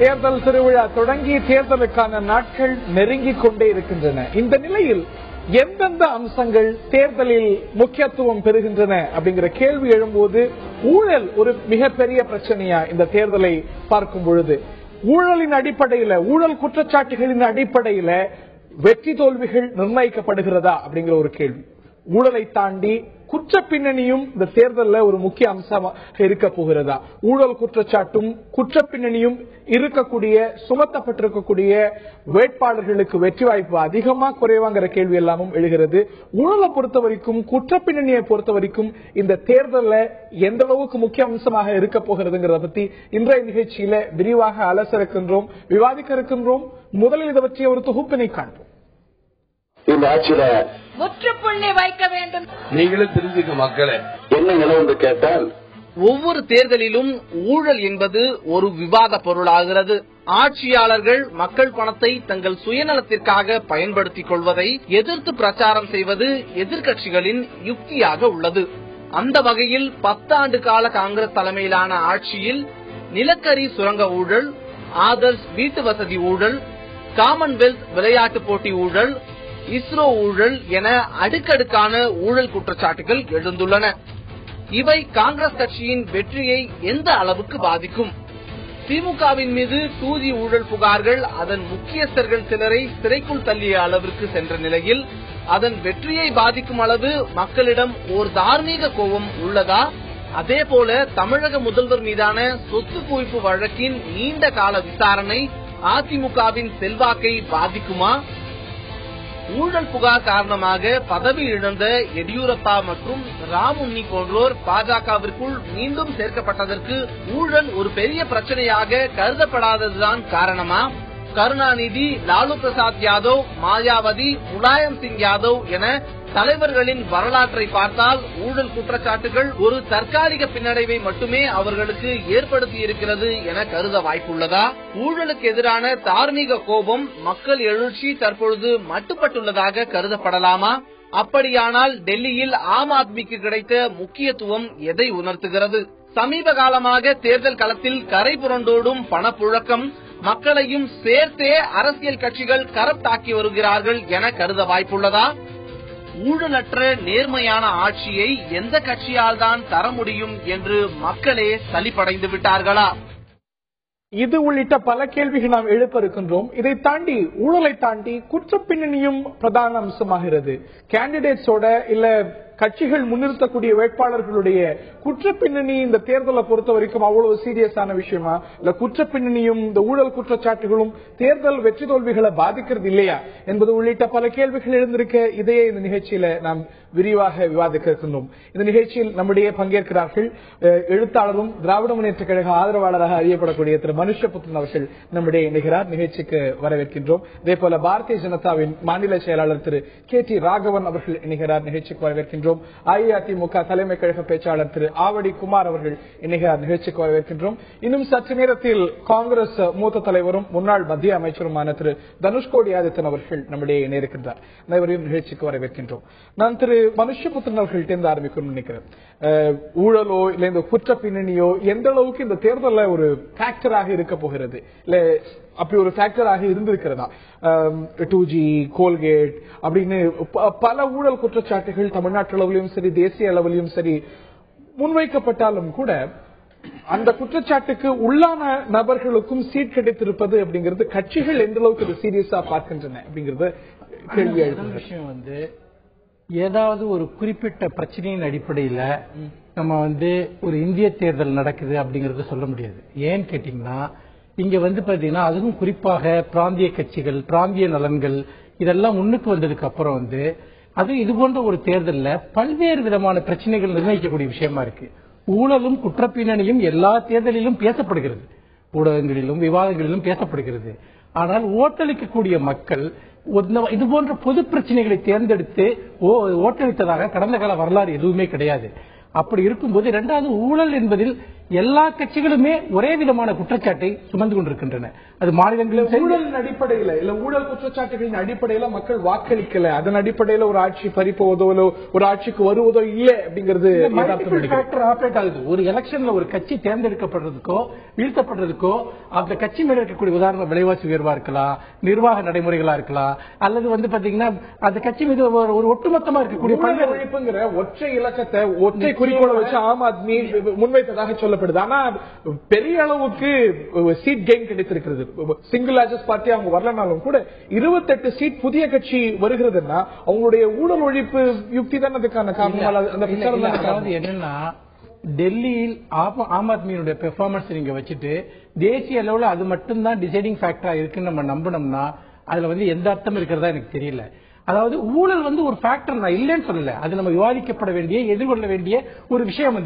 தேர்தல் திருவிழா தொடங்கி தேர்தலுக்கான நாட்கள் நெருங்கிக் கொண்டே இருக்கின்றன. இந்த நிலையில் எந்தெந்த அம்சங்கள் தேர்தலில் முக்கியத்துவம் பெறுகின்றன அப்படிங்கிற கேள்வி எழும்போது ஊழல் ஒரு மிகப்பெரிய பிரச்சனையா இந்த தேர்தலை பார்க்கும் பொழுது ஊழலின் அடிப்படையில ஊழல் குற்றச்சாட்டுகளின் அடிப்படையில வெற்றி தோல்விகள் நிர்ணயிக்கப்படுகிறதா அப்படிங்கிற ஒரு கேள்வி. ஊழலை தாண்டி குற்ற பின்னணியும் இந்த தேர்தலில் ஒரு முக்கிய அம்சமாக இருக்க போகிறதா? ஊழல் குற்றச்சாட்டும் குற்ற பின்னணியும் இருக்கக்கூடிய சுமத்தப்பட்டிருக்கக்கூடிய வேட்பாளர்களுக்கு வெற்றி வாய்ப்பு அதிகமா குறைவாங்கிற கேள்வி எல்லாமும் எழுகிறது. ஊழலை பொறுத்த வரைக்கும் குற்ற பின்னணியை பொறுத்த வரைக்கும் இந்த தேர்தலில் எந்த அளவுக்கு முக்கிய அம்சமாக இருக்க போகிறதுங்கிறத பத்தி இன்றைய நிகழ்ச்சியில விரிவாக அலச இருக்கின்றோம், விவாதிக்க இருக்கின்றோம். முதலில் இதை பற்றிய ஒரு தொகுப்பினை காண்போம். இந்த ஆட்சியில முற்றுப்புள்ளி வைக்க வேண்டும். நீங்களும் தெரிஞ்சுக்க மக்களே, என்ன நிலவு கேட்டால் ஒவ்வொரு தேர்தலிலும் ஊழல் என்பது ஒரு விவாத பொருளாகிறது. ஆட்சியாளர்கள் மக்கள் பணத்தை தங்கள் சுயநலத்திற்காக பயன்படுத்திக் கொள்வதை எதிர்த்து பிரச்சாரம் செய்வது எதிர்க்கட்சிகளின் யுக்தியாக உள்ளது. அந்த வகையில் 10 ஆண்டு கால காங்கிரஸ் தலைமையிலான ஆட்சியில் நிலக்கரி சுரங்க ஊழல், ஆதர்ஷ் வீட்டு வசதி ஊழல், காமன்வெல்த் விளையாட்டு போட்டி ஊழல், இஸ்ரோ ஊழல் என அடுக்கடுக்கான ஊழல் குற்றச்சாட்டுகள் எழுந்துள்ளன. இவை காங்கிரஸ் கட்சியின் வெற்றியை எந்த அளவுக்கு பாதிக்கும்? திமுகவின் மீது 2G ஊழல் புகார்கள் அதன் முக்கியஸ்தர்கள் சிலரை சிறைக்குள் தள்ளிய அளவிற்கு சென்ற நிலையில் அதன் வெற்றியை பாதிக்கும் அளவு மக்களிடம் ஓர் தார்மீக கோபம் உள்ளதா? அதேபோல தமிழக முதல்வர் மீதான சொத்து குவிப்பு வழக்கின் நீண்ட கால விசாரணை அதிமுகவின் செல்வாக்கை பாதிக்குமா? ஊழல் புகார் காரணமாக பதவி இழந்த எடியூரப்பா மற்றும் ராமுன்னி போன்றோர் பாஜகவிற்குள் மீண்டும் சேர்க்கப்பட்டதற்கு ஊழல் ஒரு பெரிய பிரச்சனையாக கருதப்படாததுதான் காரணமா? கருணாநிதி, லாலு பிரசாத் யாதவ், மாயாவதி, முலாயம் சிங் யாதவ் என தலைவர்களின் வரலாற்றை பார்த்தால் ஊழல் குற்றச்சாட்டுகள் ஒரு தற்காலிக பின்னடைவை மட்டுமே அவர்களுக்கு ஏற்படுத்தி இருக்கிறது என கருத வாய்ப்புள்ளதா? ஊழலுக்கு எதிரான தார்மீக கோபம், மக்கள் எழுச்சி தற்பொழுது மட்டுப்பட்டுள்ளதாக கருதப்படலாமா? அப்படியானால் டெல்லியில் ஆம் ஆத்மிக்கு கிடைத்த முக்கியத்துவம் எதை உணர்த்துகிறது? சமீப காலமாக தேர்தல் களத்தில் கரை புரண்டோடும் பணப்புழக்கம், மக்களையும் சேர்த்தே அரசியல் கட்சிகள் கரப்டாக்கி வருகிறார்கள் என கருத வாய்ப்புள்ளதா? ஊழலற்ற நேர்மையான ஆட்சியை எந்த கட்சியால் தான் தர முடியும் என்று மக்களே சலிப்படைந்து விட்டார்களா? இது உள்ளிட்ட பல கேள்விகள் நாம் எழுப்ப இருக்கின்றோம். இதை தாண்டி ஊழலை தாண்டி குற்ற பின்னணியும் பிரதான அம்சமாகிறது. கேண்டிடேட்ஸோட இல்ல கட்சிகள் முன்னிறுத்தக்கூடிய வேட்பாளர்களுடைய குற்ற பின்னணி இந்த தேர்தலை பொறுத்த வரைக்கும் அவ்வளவு சீரியஸான விஷயமா? இல்ல குற்ற பின்னணியும் இந்த ஊழல் குற்றச்சாட்டுகளும் தேர்தல் வெற்றி தோல்விகளை பாதிக்கிறது இல்லையா என்பது உள்ளிட்ட பல கேள்விகள் எழுந்திருக்க இதையே இந்த நிகழ்ச்சியில நாம் விரிவாக விவாதிக்க இருக்கின்றோம். இந்த நிகழ்ச்சியில் நம்முடைய பங்கேற்கிறார்கள் எழுத்தாளரும் திராவிட முன்னேற்ற கழக ஆதரவாளராக அறியப்படக்கூடிய திரு மனுஷபுத்திரன் அவர்கள் நம்முடைய இணைகிறார். நிகழ்ச்சிக்கு வரவேற்கின்றோம். இதே போல பாரதிய ஜனதாவின் மாநில செயலாளர் திரு KT ராகவன் அவர்கள் இணைகிறார். நிகழ்ச்சிக்கு வரவேற்கின்றோம். அஇஅதிமுக தலைமை கழக பேச்சாளர் திரு ஆவடி குமார் அவர்கள் இணைகிறார். நிகழ்ச்சிக்கு வரவேற்கின்றோம். இன்னும் சற்று நேரத்தில் காங்கிரஸ் மூத்த தலைவரும் முன்னாள் மத்திய அமைச்சருமான திரு தனுஷ்கோடி ஆதித்தன் அவர்கள் நம்முடைய இணையிருக்கின்றார். அனைவரையும் நிகழ்ச்சிக்கு வரவேற்கின்றோம். நான் திரு மனுஷபுத்திரன் அவர்கள்ட்ட ஆரம்பிக்கணும்னு நினைக்கிறேன். ஊழலோ இல்ல இந்த குற்ற பின்னணியோ எந்த அளவுக்கு இந்த தேர்தலில் ஒரு ஃபேக்டராக இருக்க போகிறது, இல்ல அப்படி ஒரு ஃபேக்டராக இருந்திருக்கிறதா? 2G, கோல்கேட் அப்படின்னு பல ஊழல் குற்றச்சாட்டுகள் தமிழ்நாட்டு அளவிலும் சரி தேசிய அளவிலும் சரி முன்வைக்கப்பட்டாலும் கூட அந்த குற்றச்சாட்டுக்கு உள்ளான நபர்களுக்கும் சீட் கிடைத்திருப்பது அப்படிங்கிறது கட்சிகள் எந்த அளவுக்கு இது சீரியஸா பார்க்கின்றன அப்படிங்கறது கேள்வி எழுதும் விஷயம். வந்து ஏதாவது ஒரு குறிப்பிட்ட பிரச்சனையின் அடிப்படையில நம்ம ஒரு இந்திய தேர்தல் நடக்குது அப்படிங்கறத சொல்ல முடியாது. ஏன்னு கேட்டீங்கன்னா இங்க பாத்தீங்கன்னா அதுவும் குறிப்பாக பிராந்திய கட்சிகள், பிராந்திய நலன்கள் இதெல்லாம் முன்னுக்கு வந்ததுக்கு அப்புறம் அது இது போன்ற ஒரு தேர்தல்ல பல்வேறு விதமான பிரச்சனைகள் நிர்ணயிக்கக்கூடிய விஷயமா இருக்கு. ஊழலும் குற்றப்பின்னணியும் எல்லா தேர்தலிலும் பேசப்படுகிறது, ஊடகங்களிலும் விவாதங்களிலும் பேசப்படுகிறது. ஆனால் ஓட்டளிக்கக்கூடிய மக்கள் இது போன்ற பொது பிரச்சனைகளை தேர்ந்தெடுத்து ஓட்டளித்ததாக கடந்த கால வரலாறு எதுவுமே கிடையாது. அப்படி இருக்கும்போது இரண்டாவது ஊழல் என்பதில் எல்லா கட்சிகளுமே ஒரே விதமான குற்றச்சாட்டை சுமந்து கொண்டிருக்கின்றன. அது மாநிலங்களில் ஊழலின் அடிப்படையில இல்ல ஊழல் குற்றச்சாட்டுகளின் அடிப்படையில மக்கள் வாக்களிக்கல, அதன் அடிப்படையில ஒரு ஆட்சி பறிப்போவதோ ஒரு ஆட்சிக்கு வருவதோ இல்ல அப்படிங்கிறது ஆப்ரேட் ஆகுது. ஒரு எலெக்ஷன்ல ஒரு கட்சி தேர்ந்தெடுக்கப்படுறதுக்கோ வீழ்த்தப்படுறதுக்கோ அந்த கட்சி மேல இருக்கக்கூடிய உதாரண விலைவாசி உயர்வா இருக்கலாம், நிர்வாக நடைமுறைகளா இருக்கலாம், அல்லது பாத்தீங்கன்னா அந்த கட்சி மீது ஒரு ஒட்டுமொத்தமா இருக்கக்கூடிய ஒழிப்புங்கிற ஒற்றை இலக்கத்தை ஒற்றை குறிக்கோளை வச்சு ஆம் ஆத்மி முன்வைத்ததாக சொல்லப்படுது. ஆனா பெரிய அளவுக்கு சீட் கெயின் கிடைத்திருக்கிறது. சிங்கிள் லார்ஜஸ்ட் பார்ட்டி அவங்க வரலனாலும் கூட 28 சீட் புதிய கட்சி வருகிறதுன்னா அவங்களுடைய ஊழல் ஒழிப்பு யுக்தி தான் அதுக்கான காரணம். என்னன்னா டெல்லியில் ஆம் ஆத்மியினுடைய பெர்ஃபார்மன்ஸ் நீங்க வச்சுட்டு தேசிய அளவில் அது மட்டும் தான் டிசைடிங் ஃபேக்டரா இருக்குன்னு நம்ம நம்பினோம்னா அதுல எந்த அர்த்தம் இருக்கிறதா எனக்கு தெரியல. அதாவது ஊழல் ஒரு ஃபேக்டர் நான் இல்லைன்னு சொல்லல, அது நம்ம விவாதிக்கப்பட வேண்டிய எதிர்கொள்ள வேண்டிய ஒரு விஷயம்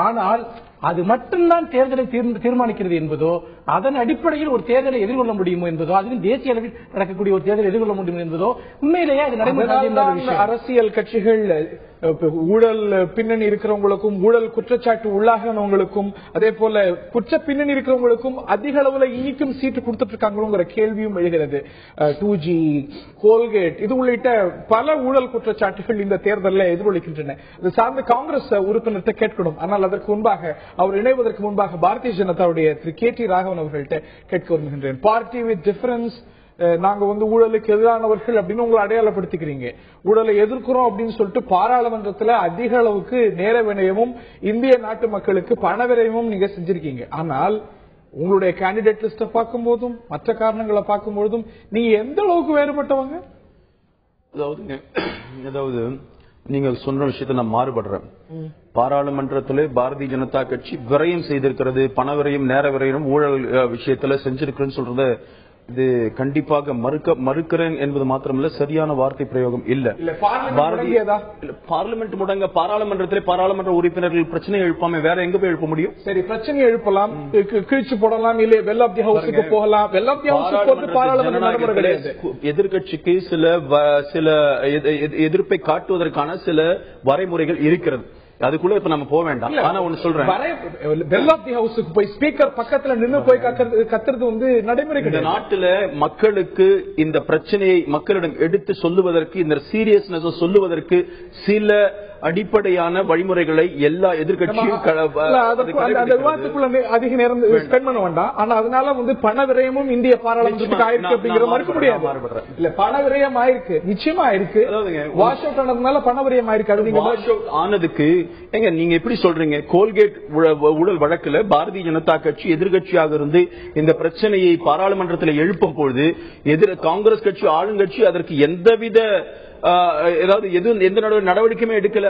ஆனால் அது மட்டும்தான் தேர்தலை தீர்மானிக்கிறது என்பதோ அதன் அடிப்படையில் ஒரு தேர்தலை எதிர்கொள்ள முடியுமோ என்பதோ அதுவும் தேசிய அளவில் நடக்கக்கூடிய ஒரு தேர்தலை எதிர்கொள்ள முடியும் என்பதோ உண்மையிலேயே அது நடைமுறை. அரசியல் கட்சிகள் ஊழல் பின்னணி இருக்கிறவங்களுக்கும் ஊழல் குற்றச்சாட்டு உள்ளாகனவங்களுக்கும் அதே போல குற்ற பின்னணி இருக்கிறவங்களுக்கும் அதிக அளவுல இனிக்கும் சீட்டு கொடுத்துட்டு இருக்காங்கிற கேள்வியும் எழுகிறது. 2G, கோல்கேட் இது உள்ளிட்ட பல ஊழல் குற்றச்சாட்டுகள் இந்த தேர்தலில் எதிரொலிக்கின்றன. இது சார்ந்த காங்கிரஸ் உறுப்பினர்கிட்ட கேட்கணும். ஆனால் அதற்கு முன்பாக அவர் இணைவதற்கு முன்பாக பாரதிய ஜனதாவுடைய திரு KT ராகவன் அவர்கள்ட்ட கேட்க விரும்புகின்றேன். பார்ட்டி வித் டிஃபரன்ஸ், நாங்க ஊழலுக்கு எதிரானவர்கள் அப்படின்னு உங்களை அடையாளப்படுத்திக்கிறீங்க. ஊழலை எதிர்க்கிறோம் அப்படின்னு சொல்லிட்டு பாராளுமன்றத்தில் அதிக அளவுக்கு நேர வினயமும் இந்திய நாட்டு மக்களுக்கு பண விரயமும் நீங்க செஞ்சிருக்கீங்க. ஆனால் உங்களுடைய கேண்டிடேட் லிஸ்ட பார்க்கும் போதும் மற்ற காரணங்களை பார்க்கும் போதும் நீங்க எந்த அளவுக்கு வேறுபட்டவங்க? அதாவது நீங்க சொன்ன விஷயத்தை நான் மாறுபடுறேன். பாராளுமன்றத்திலே பாரதிய ஜனதா கட்சி விரயம் செய்திருக்கிறது, பண விரயம், நேர விரயம், ஊழல் விஷயத்துல செஞ்சிருக்கிறேன்னு சொல்றது இது கண்டிப்பாக மறுக்கிறேன் என்பது மாத்திரமல்ல, சரியான வார்த்தை பிரயோகம் இல்ல. பார்லிமெண்ட் முடங்க பாராளுமன்றத்திலே பாராளுமன்ற உறுப்பினர்கள் பிரச்சனை எழுப்பாம வேற எங்க போய் எழுப்ப முடியும்? சரி, பிரச்சனை எழுப்பலாம், கிழிச்சு போடலாம், இல்ல வெல் ஆஃப் தி ஹவுஸுக்கு போகலாம். வெல் ஆஃப் தி ஹவுஸுக்கு பாராளுமன்ற நடைமுறை கிடையாது. எதிர்கட்சிக்கு சில எதிர்ப்பை காட்டுவதற்கான சில வரைமுறைகள் இருக்கிறது. அதுக்குள்ள இப்ப நம்ம போக வேண்டாம். ஆனா ஒன்னு சொல்றேன், பெல் ஆஃப் தி ஹவுஸுக்கு போய் ஸ்பீக்கர் பக்கத்துல நின்னு போய் கத்துறது நடைமுறை. இந்த நாட்டுல மக்களுக்கு இந்த பிரச்சனையை மக்களிடம் எடுத்து சொல்லுவதற்கு, இந்த சீரியஸ்னஸ் சொல்லுவதற்கு சில அடிப்படையான வழிமுறைகளை எல்லா எதிர்கட்சியும் அதிக நேரம் ஸ்பெண்ட் பண்ண வேண்டாம். ஆனா அதனால பண விரயமும் இந்திய பாராளுமன்றத்துக்கு ஆயிருக்கு அப்படிங்கிற மறுக்க முடியாது. இல்ல, பண விரயம் ஆயிருக்கு, நிச்சயமா ஆயிருக்கு. வாஷ் அவுட் ஆனதுனால பண விரயம் ஆயிருக்கு. வாஷ் அவுட் ஆனதுக்கு நீங்க எப்படி சொல்றீங்க? கோல்கேட் ஊழல் வழக்குல பாரதிய ஜனதா கட்சி எதிர்கட்சியாக இருந்து இந்த பிரச்சனையை பாராளுமன்றத்தில் எழுப்பும் பொழுது காங்கிரஸ் கட்சி ஆளுங்கட்சி அதற்கு எந்தவித எந்த நடவடிக்கையுமே எடுக்கல.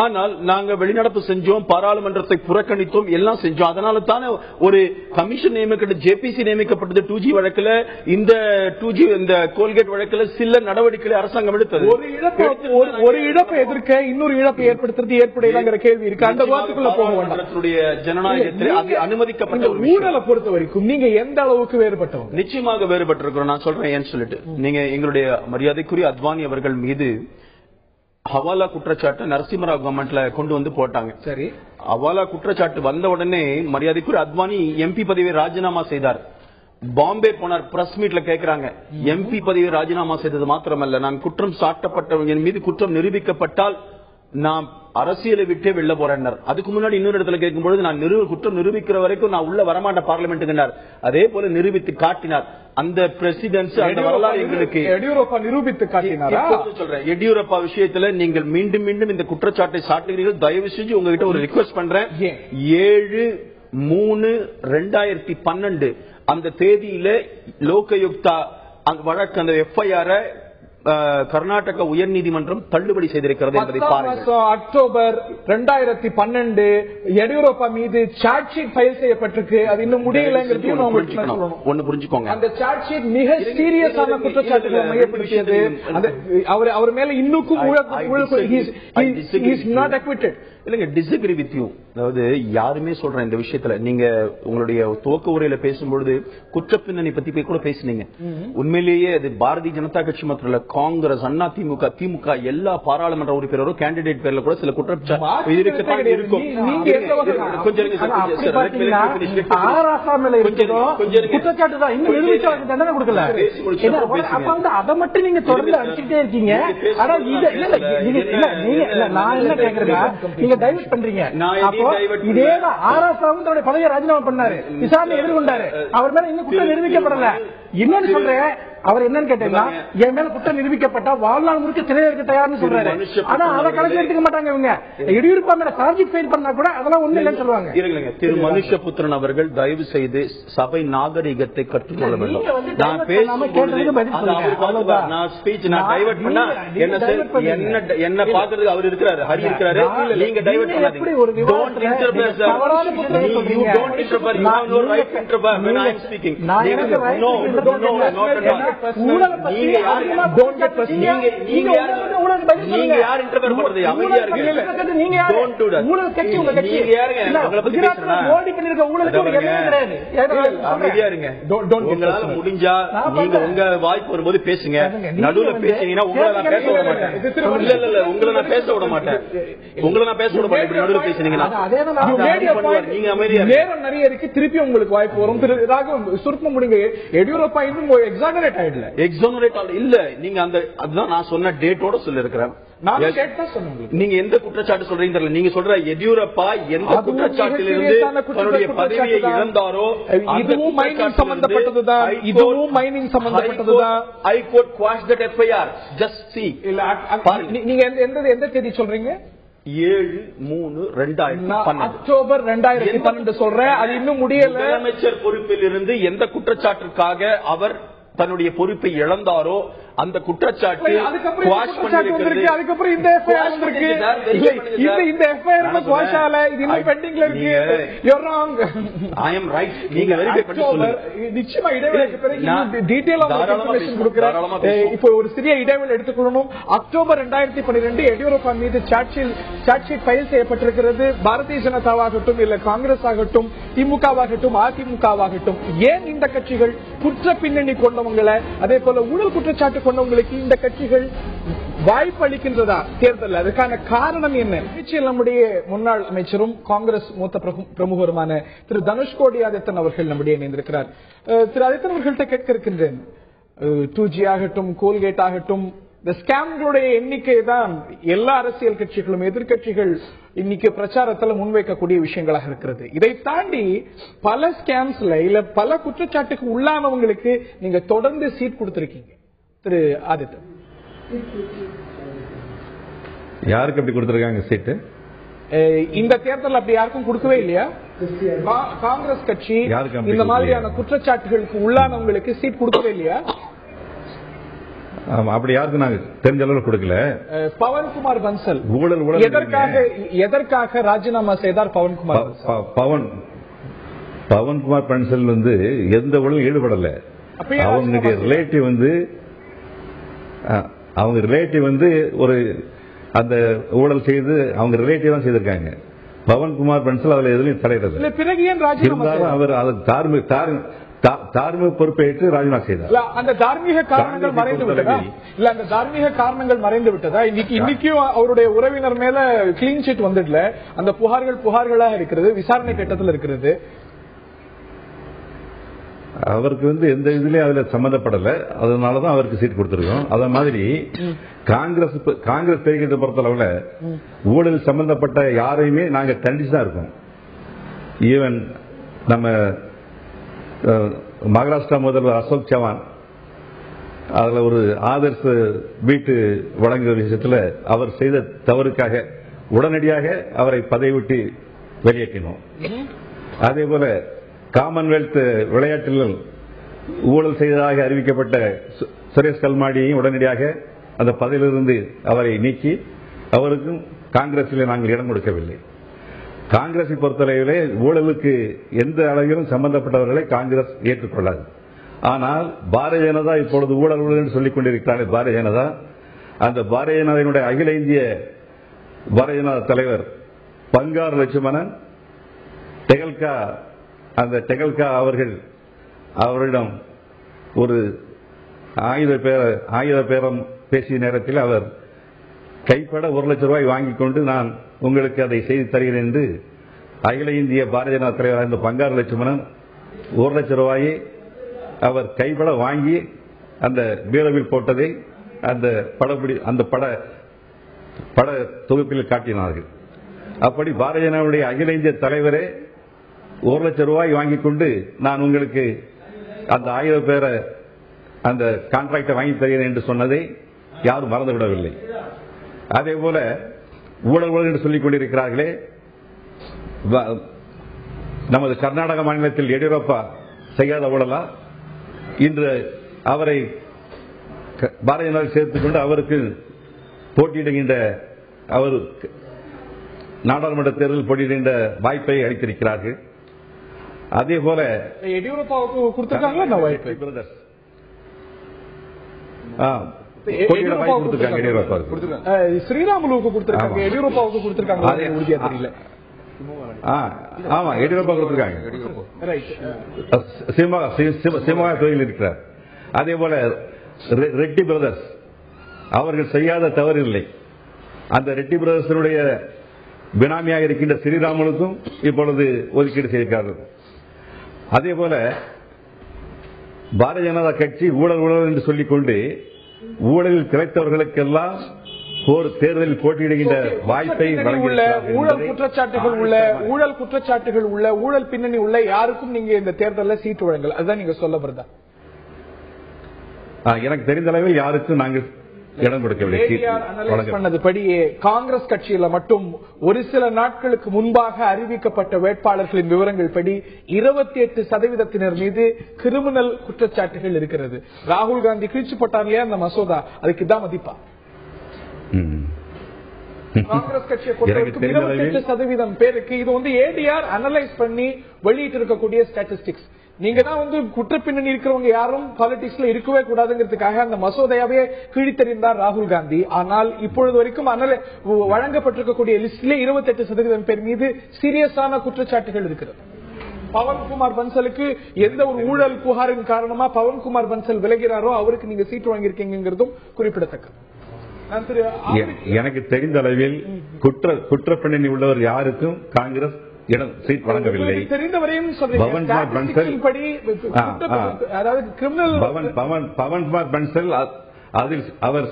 ஆனால் நாங்க வெளிநடப்பு செஞ்சோம், பாராளுமன்றத்தை புறக்கணித்தோம், எல்லாம் செஞ்சோம். அதனால தானே ஒரு கமிஷன் நியமிக்கப்பட்டு JPC நியமிக்கப்பட்டது 2G வழக்குல. இந்த 2G இந்த கோல்கேட் வழக்குல சில நடவடிக்கைகளை அரசாங்கம் எடுத்தது. ஒரு இழப்பை எதிர்க்க இன்னொரு இழப்பை ஏற்படுத்துறது ஏற்புடையதாங்கிற கேள்வி இருக்கு. அந்த வாக்குக்குள்ள போக வேண்டாம். ஜனநாயகத்தில் அது அனுமதிக்கப்பட்ட ஊழலை பொறுத்த வரைக்கும் நீங்க எந்த அளவுக்கு வேறுபட்டவங்க? நிச்சயமாக வேறுபட்டிருக்கிறோம். நான் சொல்றேன் ஏன்னு சொல்லிட்டு, நீங்க எங்களுடைய மரியாதைக்குரிய அத்வானி அவர்கள் மீது ஹவாலா குற்றச்சாட்டு நரசிம்மராவ் கவர்மெண்ட்ல கொண்டு வந்து போட்டாங்க. சரி, ஹவாலா குற்றச்சாட்டு வந்த உடனே மரியாதைக்குரிய அத்வானி MP பதவியை ராஜினாமா செய்தார். பாம்பே போனார், பிரஸ் மீட்ல கேட்கிறாங்க, MP பதவியை ராஜினாமா செய்தது மாத்திரமல்ல, நான் குற்றம் சாட்டப்பட்டவங்க என் மீது குற்றம் நிரூபிக்கப்பட்டால் நான் அரசியலை விட்டே வெளில போறேன். அதுக்கு முன்னாடி இன்னொரு இடத்துல கேட்கும்போது நான் குற்றம் நிரூபிக்கிற வரைக்கும் நான் உள்ள வரமாட்டேன் பார்லிமெண்ட். அதே போல நிரூபித்து காட்டினார். அந்த பிரசிடென்சி அந்த வரலாறு எங்களுக்கு எடியூரப்பா நிரூபித்து காட்டினார். சொல்றேன், எடியூரப்பா விஷயத்துல நீங்கள் மீண்டும் மீண்டும் இந்த குற்றச்சாட்டை சாட்டுகிறீர்கள். தயவு செஞ்சு உங்ககிட்ட ஒரு ரிக்வெஸ்ட் பண்றேன், 7/3/2012 அந்த தேதியில லோகயுக்தா வழக்கு அந்த FIR கர்நாடக உயர்நீதிமன்றம் தள்ளுபடி செய்திருக்கிறது என்பதை பாருங்கள். அக்டோபர் 2012 எடியூரப்பா மீது சார்ஜ் ஷீட் ஃபைல் செய்யப்பட்டிருக்கு. அது இன்னும் முடியலங்கிறதையும் ஒன்னு புரிஞ்சுக்கோங்க. அந்த சார்ஜ் ஷீட் மிக சீரியஸான குற்றச்சாட்டுகளை மையப்படுத்தியது. அவர் மேல இன்னும் நாட் அக்விட்டட். இல்லங்க, டிஸ்அக்ரி வித் யூ. அதாவது யாருமே சொல்றேன் இந்த விஷயத்துல, நீங்க உங்களுடைய துவக்க உரையில பேசும்பொழுது குற்றப்பின்னணி பத்தி கூட பேசுனீங்க. உண்மையிலேயே அது பாரதிய ஜனதா கட்சி மாத்திரம் இல்ல, காங்கிரஸ், அண்ணா திமுக, திமுக எல்லா பாராளுமன்ற உறுப்பினரும் கேண்டிடேட் பேர்ல கூட சில குற்றச்சாட்டு இருக்கும். அதை மட்டும் நீங்க தொடர்ந்து அடிச்சுட்டே இருக்கீங்க. நான் என்ன கேக்குறேன்னா, நீங்க டைவர்ட் பண்றீங்க. இதேதான் ஆராசாவும் தன்னுடைய பதவியை ராஜினாமா பண்ணாரு, விசாரணை எதிர்கொண்டாரு, அவர் மேல இன்னும் குற்றம் நிரூபிக்கப்படல. இன்னொன்னு சொல்றேன், அவர் என்னன்னு கேட்டீங்கன்னா, என் மேல குற்றம் நிரூபிக்கப்பட்டா வாழ்நாள் முழுக்க சிறையில் இருக்க தயார்னு சொல்றாரு. ஆனா அதை கணக்கு எடுத்துக்க மாட்டாங்க இவங்க. எடியூரப்பா மேல சார்ஜ் ஃபைல் பண்ணா கூட அதெல்லாம் ஒண்ணு இல்லைன்னு சொல்லுவாங்க. திரு மனுஷபுத்திரன் அவர்கள் தயவு செய்து சபை நாகரிகத்தை கற்றுக்கொள்ள வேண்டும். நான் ஸ்பீச் நான் டைவர்ட் பண்ணா என்ன பாக்குறதுக்கு அவர் இருக்கிறாரு, ஹரி இருக்கிறாரு, நீங்க டைவர்ட் பண்ணாதீங்க. Don't interfere, sir. You don't interfere. You have no right to interfere when I am speaking. No, not at all. நீங்க யார் இன்டர்ஃபியர் பண்றது? அமைதியா இருங்க. நீங்க யாரு? Don't do that. நீங்க யாருங்க? உங்களை பத்தி பேசுறேன். மோடி பண்ணிருக்க ஊழலுக்கு ஒரு எண்ணமே கிடையாது. அமைதியா இருங்க. உங்களால முடிஞ்சா நீங்க உங்க வாய்ப்பு வரும்போது பேசுங்க. நடுவுல பேசுனீங்கன்னா உங்களை நான் பேச விட மாட்டேன். இல்ல உங்களை நான் பேச விட மாட்டேன். இப்படி நடுவுல பேசுனீங்கன்னா நீங்க அமைதியா. நேரம் நிறைய இருக்கு, திருப்பி உங்களுக்கு வாய்ப்பு வரும். சுருக்க முடிங்க. எடியூரப்பா இன்னும் எக்ஸானரேட் ஆயிடல. எக்ஸானரேட் இல்ல, நீங்க அந்த அதுதான் நான் சொன்ன டேட்டோட சொல்லி இருக்கிறேன். நீங்க எந்த குற்றச்சாட்டு சொல்றீங்க தெரியல. நீங்க சொல்ற எடியூரப்பா எந்த குற்றச்சாட்டிலிருந்து தன்னுடைய பதவியை இழந்தாரோ, இதுவும் மைனிங் சம்பந்தப்பட்டதுதான். இதுவும் மைனிங் சம்பந்தப்பட்டதுதான். I court quash that FIR. Just see. நீங்க எந்த தேதி சொல்றீங்க? 7/3/2012. அக்டோபர் 2012 சொல்றேன். அது இன்னும் முடியல. முதலமைச்சர் பொறுப்பில் இருந்து எந்த குற்றச்சாட்டிற்காக அவர் தன்னுடைய பொறுப்பை இழந்தாரோ அந்த குற்றச்சாட்டு அதுக்கப்புறம் இந்த எஃப்ஐஆர் வந்திருக்கு. இந்த எஃப்ஐஆர் குவாஷ் ஆல, இது இன்னும் பெண்டிங்ல இருக்கு. You are wrong. I am right. நீங்க வெரிஃபை பண்ணி சொல்லுங்க. நிச்சயமா இடைவேளைக்கு பிறகு டீடைலா இன்ஃபர்மேஷன் கொடுக்கிறேன். இப்போ ஒரு சிறிய இடைவேளை எடுத்துக்கொள்ளணும். அக்டோபர் 2012 எடியூரப்பா மீது சார்ஜ் ஷீட் ஃபைல் செய்யப்பட்டிருக்கிறது. பாரதிய ஜனதாவாகட்டும், இல்ல காங்கிரஸ் ஆகட்டும், திமுகவாகட்டும், அதிமுகவாகட்டும், ஏன் இந்த கட்சிகள் குற்ற பின்னணி கொண்டவங்களை, அதே போல ஊழல் குற்றச்சாட்டு கொண்டவங்களுக்கு இந்த கட்சிகள் வாய்ப்பு அளிக்கின்றதா தேர்தல்? அதுக்கான காரணம் என்ன? நம்முடைய முன்னாள் அமைச்சரும் காங்கிரஸ் மூத்த பிரமுகருமான திரு தனுஷ்கோடி ஆதித்தன் அவர்கள் நம்முடைய இணைந்திருக்கிறார். திரு ஆதித்தன் அவர்கள்ட்ட கேட்க இருக்கின்றேன், 2G ஆகட்டும், கோல்கேட் ஆகட்டும், இந்த ஸ்கேம்களுடைய எண்ணிக்கை தான் எல்லா அரசியல் கட்சிகளும் எதிர்கட்சிகள் இன்னைக்கு பிரச்சாரத்தில் முன்வைக்கக்கூடிய விஷயங்களாக இருக்கிறது. இதை தாண்டி பல ஸ்கேம்ஸ்ல இல்ல பல குற்றச்சாட்டுக்கு உள்ளானவங்களுக்கு நீங்க தொடர்ந்து சீட் கொடுத்திருக்கீங்க. திரு ஆதித்தன், யாருக்கு அப்படி கொடுத்திருக்காங்க சீட்டு? இந்த தேர்தல் அப்படி யாருக்கும் கொடுக்கவே இல்லையா? காங்கிரஸ் கட்சி இந்த மாதிரியான குற்றச்சாட்டுகளுக்கு உள்ளானவங்களுக்கு சீட் கொடுக்கவே இல்லையா? அப்படி யாருக்கு நாங்க தெரிஞ்ச அளவுக்கு கொடுக்கல. பவன்குமார் பன்சல் எதற்காக ராஜினாமா செய்தார்? பவன்குமார் பன்சல் எந்த ஊழலும் ஈடுபடல. அவங்க ரிலேட்டிவ் ஒரு அந்த ஊழல் செய்து அவங்க ரிலேட்டிவ் தான் செய்திருக்காங்க. பவன்குமார் பன்சல் அதுல எதுலையும் தலையிடல. இருந்தாலும் அவர் தார்மீக பொறுப்பேற்று ராஜினாமா செய்தார். அந்த தார்மீக காரணங்கள் மறைந்து விட்டதா? இல்ல அந்த தார்மீக காரணங்கள் மறைந்து விட்டதா? இன்னைக்கும் அவருடைய உறவினர் மேல கிளீன் சீட் வந்துடல. அந்த புகார்களாக இருக்கிறது, விசாரணை கட்டத்தில் இருக்கிறது. அவருக்கு எந்த இதுலயும் அதுல சம்பந்தப்படல. அதனாலதான் அவருக்கு சீட் கொடுத்திருக்கோம். அத மாதிரி காங்கிரஸ் பேரிட்ட பொறுத்தளவுல ஊழல் சம்பந்தப்பட்ட யாரையுமே நாங்க தண்டிச்சுதான் இருக்கோம். ஈவன் நம்ம மகாராஷ்டிரா முதல்வர் அசோக் சவான் அதுல ஒரு ஆதர்ஸ் வீட்டு வழங்குற விஷயத்துல அவர் செய்த தவறுக்காக உடனடியாக அவரை பதவி விட்டு வெளியேற்றினோம். அதே போல காமன்வெல்த் விளையாட்டில் ஊழல் செய்ததாக அறிவிக்கப்பட்ட சுரேஷ் கல்மாடியையும் உடனடியாக அந்த பதவியிலிருந்து அவரை நீக்கி அவருக்கும் காங்கிரஸில் நாங்கள் இடம் கொடுக்கவில்லை. காங்கிரஸை பொறுத்தளவிலே ஊழலுக்கு எந்த அளவிலும் சம்பந்தப்பட்டவர்களை காங்கிரஸ் ஏற்றுக்கொள்ளாது. ஆனால் பாரதிய ஜனதா இப்பொழுது ஊழல் என்று சொல்லிக் கொண்டிருக்கிறார்கள். பாரதிய ஜனதா அந்த பாரதிய ஜனதாவினுடைய அகில இந்திய பாரதிய ஜனதா தலைவர் பங்கார் லட்சுமணன் டெகல்கா அவரிடம் ஒரு ஆயுத பேரம் பேசிய நேரத்தில் அவர் கைப்பட 1 லட்சம் ரூபாய் வாங்கிக் கொண்டு நான் உங்களுக்கு அதை செய்து தருகிறேன் என்று அகில இந்திய பாரதிய ஜனதா தலைவர் இந்த பங்கார் லட்சுமணன் 1 லட்சம் ரூபாயை அவர் கைப்பட வாங்கி அந்த பீரோவில் போட்டதை அந்த பட தொகுப்பில் காட்டினார்கள். அப்படி பாரதிய ஜனதாவுடைய அகில இந்திய தலைவரே 1 லட்சம் ரூபாய் வாங்கிக் கொண்டு நான் உங்களுக்கு அந்த ஆயுத பேர அந்த கான்ட்ராக்டை வாங்கி தருகிறேன் என்று சொன்னதை யாரும் மறந்துவிடவில்லை. அதே போல ஊழல் என்று சொல்லிக் கொண்டிருக்கிறார்களே, நமது கர்நாடக மாநிலத்தில் எடியூரப்பா செய்யாத ஊழலா? இன்று அவரை பாரதிய ஜனதா சேர்த்துக் கொண்டு அவருக்கு போட்டியிடுகின்ற அவர் நாடாளுமன்ற தேர்தலில் போட்டியிடுகின்ற வாய்ப்பை அளித்திருக்கிறார்கள். அதே போல எடியூரப்பாவுக்கு கொடுத்திருக்காங்களா வாய்ப்பு? பிரதர்ஸ் ஸ்ரீராமுலுக்கு கொடுத்திருக்காங்க, எடியூரப்பாவுக்கு கொடுத்திருக்காங்க உறுதியா தெரியல. ஆமா, எடியூரப்பா கொடுத்திருக்காங்க. சிவகா தொழில் இருக்கிறார். அதே போல ரெட்டி பிரதர்ஸ் அவர்கள் செய்யாத தவறு இல்லை. அந்த ரெட்டி பிரதர்ஸனுடைய பினாமியாக இருக்கின்ற ஸ்ரீராமுலுக்கும் இப்பொழுது ஒதுக்கீடு செய்திருக்கிறார்கள். அதே போல பாரதிய ஜனதா கட்சி ஊழல் என்று சொல்லிக் கொண்டு ஊழலில் திளைத்தவர்களுக்கெல்லாம் ஒரு தேர்தலில் போட்டியிடுகின்ற வாய்ப்பை ஊழல் குற்றச்சாட்டுகள் உள்ள ஊழல் பின்னணி உள்ள யாருக்கும் நீங்க இந்த தேர்தலில் சீட்டு வழங்கல, அதுதான் நீங்க சொல்ல வருதா? எனக்கு தெரிந்த அளவில் யாருக்கும் நாங்கள் இடம் கொடுக்கவில்லை. காங்கிரஸ் கட்சியில மட்டும் ஒரு சில நாட்களுக்கு முன்பாக அறிவிக்கப்பட்ட வேட்பாளர்களின் விவரங்கள் படி 28% மீது கிரிமினல் குற்றச்சாட்டுகள் இருக்கிறது. ராகுல் காந்தி கிழிச்சு போட்டார் இல்லையா அந்த மசோதா, அதுக்கு தான் மதிப்பா? காங்கிரஸ் கட்சியை பொறுத்தவரைக்கும் 28% பேருக்கு இது வந்து ஏடிஆர் அனலைஸ் பண்ணி வெளியிட்டு இருக்கக்கூடிய ஸ்டாட்டிஸ்டிக்ஸ். நீங்க தான் குற்றப்பின்னணி இருக்கிறவங்க யாரும் பாலிடிக்ஸ்ல இருக்கவே கூடாதுங்கிறதுக்காக அந்த மசோதாவே கிழித்தறிந்தார் ராகுல் காந்தி. ஆனால் இப்பொழுது வரைக்கும் வழங்கப்பட்டிருக்கக்கூடிய லிஸ்ட்ல 28% பேர் மீது சீரியஸான குற்றச்சாட்டுகள் இருக்கிறது. பவன்குமார் பன்சலுக்கு எந்த ஒரு ஊழல் புகாரின் காரணமா பவன்குமார் பன்சல் விலகிறாரோ அவருக்கு நீங்க சீட்டு வாங்கியிருக்கீங்கிறதும் குறிப்பிடத்தக்கது. எனக்கு தெரிந்த அளவில் குற்றப்பின்னணி உள்ளவர் யாருக்கும் காங்கிரஸ் இடம் சீட் வழங்கவில்லை. தெரிந்தவரையும் பவன்குமார் பன்சல் அதில் அவர்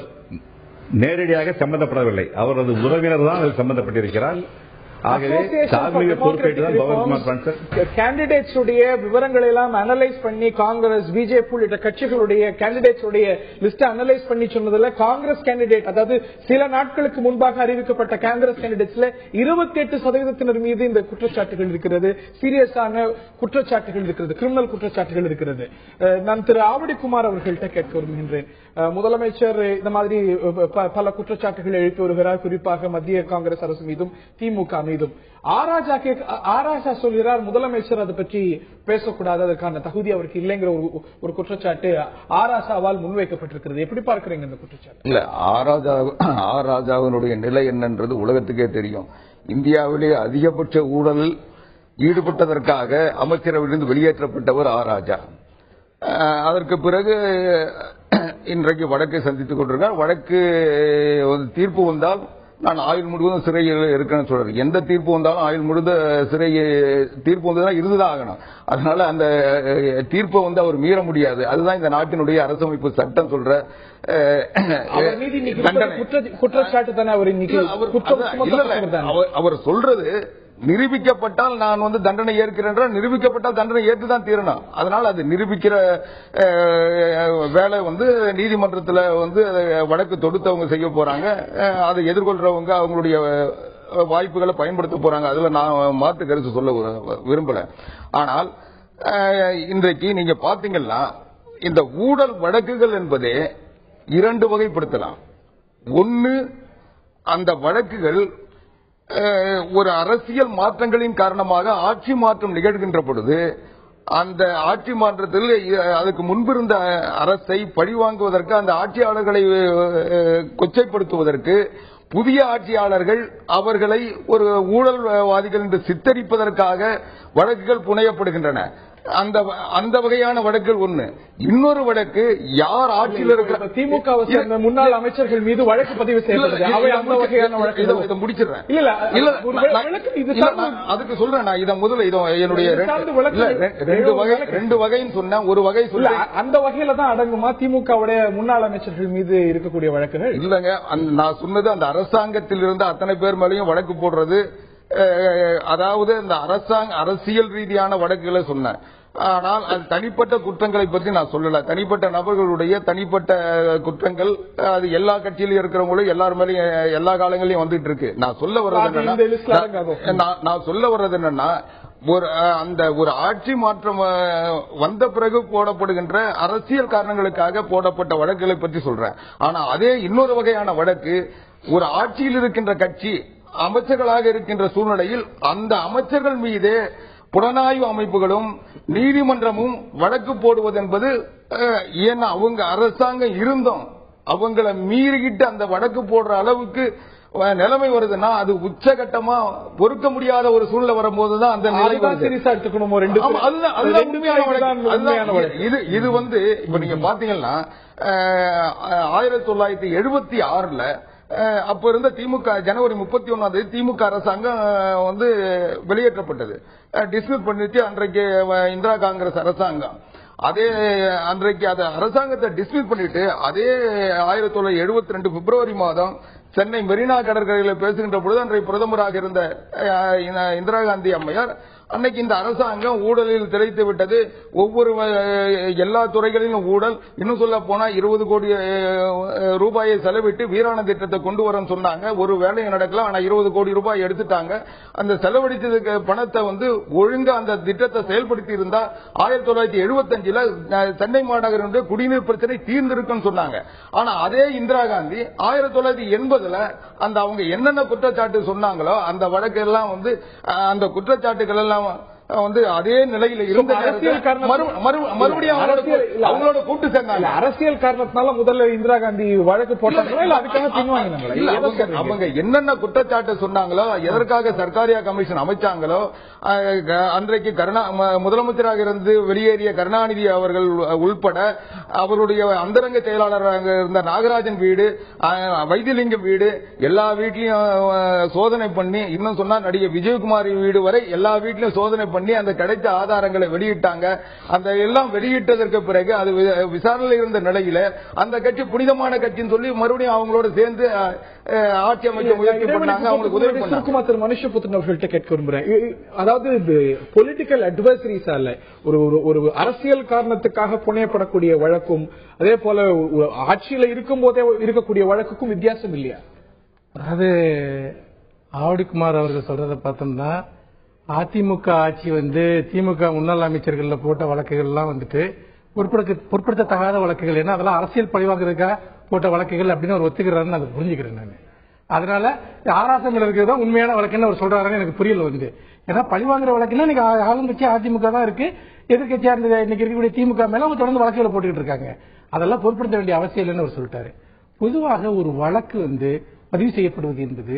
நேரடியாக சம்பந்தப்படவில்லை, அவரது உறவினர் தான் அதில் சம்பந்தப்பட்டிருக்கிறார். ஆகவே தார்மீக பொறுப்பேற்றுதான் பவன்குமார் பன்சல் கேண்டிடேட்ஸ் உடைய விவரங்களை எல்லாம் அனலைஸ் பண்ணி காங்கிரஸ் பிஜேபி உள்ளிட்ட கட்சிகளுடைய கேண்டிடேட்ஸ் உடைய லிஸ்ட் அனலைஸ் பண்ணி சொன்னதுல காங்கிரஸ் கேண்டிடேட், அதாவது சில நாட்களுக்கு முன்பாக அறிவிக்கப்பட்ட காங்கிரஸ் கேண்டிடேட்ஸ்ல 28% மீது இந்த குற்றச்சாட்டுகள் இருக்கிறது, சீரியஸான குற்றச்சாட்டுகள் இருக்கிறது, கிரிமினல் குற்றச்சாட்டுகள் இருக்கிறது. நான் திரு ஆவடிக்குமார் அவர்கள்ட்ட கேட்க விரும்புகின்றேன். முதலமைச்சர் இந்த மாதிரி பல குற்றச்சாட்டுகள் எழுப்பி வருகிறார், குறிப்பாக மத்திய காங்கிரஸ் அரசு மீதும் திமுக மீதும். ஆராஜா சொல்கிறார் முதலமைச்சர் அதை பற்றி பேசக்கூடாது, அதற்கான தகுதி அவருக்கு இல்லைங்கிற ஒரு குற்றச்சாட்டு ஆராஜாவால் முன்வைக்கப்பட்டிருக்கிறது. எப்படி பார்க்கிறீங்க இந்த குற்றச்சாட்டு? இல்ல, ஆராஜாவினுடைய நிலை என்னன்றது உலகத்துக்கே தெரியும். இந்தியாவிலேயே அதிகபட்ச ஊழலில் ஈடுபட்டதற்காக அமைச்சரவையிலிருந்து வெளியேற்றப்பட்டவர் ஆராஜா. அதற்கு பிறகு இன்றைக்கு வழக்கை சந்தித்துக் கொண்டிருக்கார். வழக்கு தீர்ப்பு வந்தால் நான் ஆயுள் முழுவதும் சிறையில் இருக்கேன்னு சொல்றேன். எந்த தீர்ப்பு வந்தாலும் ஆயுள் முழுத சிறை தீர்ப்பு வந்ததுதான் இருந்துதான் ஆகணும். அதனால அந்த தீர்ப்பை அவர் மீற முடியாது. அதுதான் இந்த நாட்டினுடைய அரசமைப்பு சட்டம் சொல்ற குற்றச்சாட்டு தானே. அவர் சொல்றது நிரூபிக்கப்பட்டால் நான் தண்டனை ஏற்கிறேன், நிரூபிக்கப்பட்டால் தண்டனை ஏற்றுதான் தீரணும். அதனால அது நிரூபிக்கிற வேலை நீதிமன்றத்தில் வழக்கு தொடுத்தவங்க செய்ய போறாங்க. அதை எதிர்கொள்றவங்க அவங்களுடைய வாய்ப்புகளை பயன்படுத்த போறாங்க. அதுல நான் மாற்று கருத்து சொல்ல விரும்பல. ஆனால் இன்றைக்கு நீங்க பாத்தீங்கன்னா இந்த ஊழல் வழக்குகள் என்பதே 2 வகைப்படுத்தலாம். ஒன்னு, அந்த வழக்குகள் ஒரு அரசியல் மாற்றங்களின் காரணமாக ஆட்சி மாற்றம் நிகழ்கின்ற பொழுது அந்த ஆட்சி மாற்றத்தில் அதுக்கு முன்பிருந்த அரசை பழிவாங்குவதற்கு, அந்த ஆட்சியாளர்களை கொச்சைப்படுத்துவதற்கு புதிய ஆட்சியாளர்கள் அவர்களை ஒரு ஊழல்வாதிகள் என்று சித்தரிப்பதற்காக வழக்குகள் புனையப்படுகின்றன. அந்த வகையான வழக்குகள் ஒண்ணு. இன்னொரு வழக்கு யார் ஆட்சியில் இருக்கிற திமுக முன்னாள் அமைச்சர்கள் மீது வழக்கு பதிவு செய்யப்பட்டது. அந்த வகையான வழக்கு இதை முடிச்சிடுறேன். அதுக்கு சொல்றேன். நான் இதை முதல்ல என்னுடைய ரெண்டு வகைன்னு சொன்னேன். ஒரு வகை சொல்ல அந்த வகையில தான் அடங்குமா திமுகவுடைய முன்னாள் அமைச்சர்கள் மீது இருக்கக்கூடிய வழக்குகள்? இல்லங்க, நான் சொன்னது அந்த அரசாங்கத்தில் இருந்த அத்தனை பேர் மேலேயும் வழக்கு போடுறது, அதாவது இந்த அரசியல் ரீதியான வழக்குகளை சொன்னேன். ஆனால் அது தனிப்பட்ட குற்றங்களை பற்றி நான் சொல்லல. தனிப்பட்ட நபர்களுடைய தனிப்பட்ட குற்றங்கள் அது எல்லா கட்சியிலும் இருக்கிறவங்களும் எல்லார் மேலேயும் எல்லா காலங்களிலும் வந்துட்டு இருக்கு. நான் சொல்ல வர்றது என்னன்னா ஒரு ஆட்சி மாற்றம் வந்த பிறகு போடப்படுகின்ற அரசியல் காரணங்களுக்காக போடப்பட்ட வழக்குகளை பற்றி சொல்றேன். ஆனா அதே இன்னொரு வகையான வழக்கு, ஒரு ஆட்சியில் இருக்கின்ற கட்சி அமைச்சர்களாக இருக்கின்ற சூழ்நிலையில் அந்த அமைச்சர்கள் மீதே புலனாய்வு அமைப்புகளும் நீதிமன்றமும் வழக்கு போடுவது என்பது, ஏன்னா அவங்க அரசாங்கம் இருந்தும் அவங்களை மீறிக்கிட்டு அந்த வழக்கு போடுற அளவுக்கு நிலைமை வருதுன்னா அது உச்சகட்டமா பொறுக்க முடியாத ஒரு சூழ்நிலை வரும்போதுதான் அந்த நிலை எடுத்துக்கணும். இது வந்து இப்ப நீங்க பாத்தீங்கன்னா 1976 அப்ப இருந்த திமுக ஜனவரி 31 திமுக அரசாங்கம் வந்து வெளியேற்றப்பட்டது, டிஸ்மிஸ் பண்ணிட்டு அன்றைக்கு இந்திரா காங்கிரஸ் அரசாங்கம். அதே அன்றைக்கு அந்த அரசாங்கத்தை டிஸ்மிஸ் பண்ணிட்டு அதே 1972 பிப்ரவரி மாதம் சென்னை மெரினா கடற்கரையில் பேசுகின்ற பொழுது அன்றைய பிரதமராக இருந்த இந்திரா காந்தி அம்மையார், அன்னைக்கு இந்த அரசாங்கம் ஊழலில் திளைத்து விட்டது, ஒவ்வொரு எல்லா துறைகளிலும் ஊழல், இன்னும் சொல்ல போனா 20 கோடி ரூபாயை செலவிட்டு வீராண திட்டத்தை கொண்டு வரன்னு சொன்னாங்க. ஒரு வேலையும் நடக்கல. ஆனா 20 கோடி ரூபாய் எடுத்துட்டாங்க. அந்த செலவழித்ததுக்கு பணத்தை வந்து ஒழுங்கா அந்த திட்டத்தை செயல்படுத்தி இருந்தா 1975 சென்னை மாநகரினுடைய குடிநீர் பிரச்சனை தீர்ந்திருக்குன்னு சொன்னாங்க. ஆனா அதே இந்திரா காந்தி 1980 அந்த அவங்க என்னென்ன குற்றச்சாட்டு சொன்னாங்களோ அந்த வழக்கு எல்லாம் வந்து அந்த குற்றச்சாட்டுகள் எல்லாம் வந்து அதே நிலையில இருந்த மறுபடியும் அவங்களோட கூட்டு சேர்ந்தாங்க. அரசியல் காரணத்தினால முதல்ல இந்திரா காந்தி வழக்கு போட்டாங்களா இல்ல அதுக்காக பின்வாங்கினாங்களா? அவங்க என்னென்ன குற்றச்சாட்டு சொன்னாங்களோ, எதற்காக சர்க்காரியா கமிஷன் அமைச்சாங்களோ, அன்றைக்கு முதலமைச்சராக இருந்து வெளியேறிய கருணாநிதி அவர்கள் உள்பட அவருடைய அந்தரங்க செயலாளராக இருந்த நாகராஜன் வீடு, வைத்தியலிங்கம் வீடு, எல்லா வீட்லயும் சோதனை பண்ணி, இன்னும் சொன்னா நடிகை விஜயகுமாரி வீடு வரை எல்லா வீட்லயும் சோதனை பண்ணி அந்த கிடைத்த ஆதாரங்களை வெளியிட்டாங்க. அந்த எல்லாம் வெளியிட்டதற்கு பிறகு அது விசாரணையில் இருந்த நிலையில அந்த கட்சி புனிதமான கட்சின்னு சொல்லி மறுபடியும் அவங்களோட சேர்ந்து ஆட்சி அமைக்க முயற்சி பண்ணாங்க. அவங்களுக்கு உதவி பண்ணாங்க. திரு மனுஷபுத்திரன் அவர்கள்ட்ட கேட்க விரும்புறேன். அதாவது பொலிட்டிக்கல் அட்வைசரிஸ் அல்ல, ஒரு அரசியல் காரணத்துக்காக புனையப்படக்கூடிய வழக்கும் அதே போல ஆட்சியில இருக்கும் போதே இருக்கக்கூடிய வழக்குக்கும் வித்தியாசம் இல்லையா? அதாவது ஆவடிக்குமார் அவர்கள் சொல்றதை பார்த்தோம்னா, அதிமுக ஆட்சி வந்து திமுக முன்னாள் அமைச்சர்கள் போட்ட வழக்குகள் எல்லாம் வந்துட்டு பொருட்படுத்தத்தகாத வழக்குகள், ஏன்னா அதெல்லாம் அரசியல் பழிவாங்கிறதுக்காக போட்ட வழக்குகள் அப்படின்னு அவர் ஒத்துக்கிறாருன்னு அதை புரிஞ்சுக்கிறேன் நான். அதனால ஆராசமில் இருக்கிறதா உண்மையான வழக்குன்னு அவர் சொல்றாருன்னு எனக்கு புரியல வந்து. ஏன்னா பழிவாங்கிற வழக்குன்னா இன்னைக்கு ஆளுங்கட்சி அதிமுக தான் இருக்கு, எதிர்கட்சியா இருந்தது இன்னைக்கு இருக்கக்கூடிய திமுக மேல அவங்க தொடர்ந்து வழக்குகளை போட்டுக்கிட்டு இருக்காங்க. அதெல்லாம் பொருட்படுத்த வேண்டிய அவசியம் இல்லைன்னு அவர் சொல்லிட்டாரு. பொதுவாக ஒரு வழக்கு வந்து பதிவு செய்யப்படுவது என்பது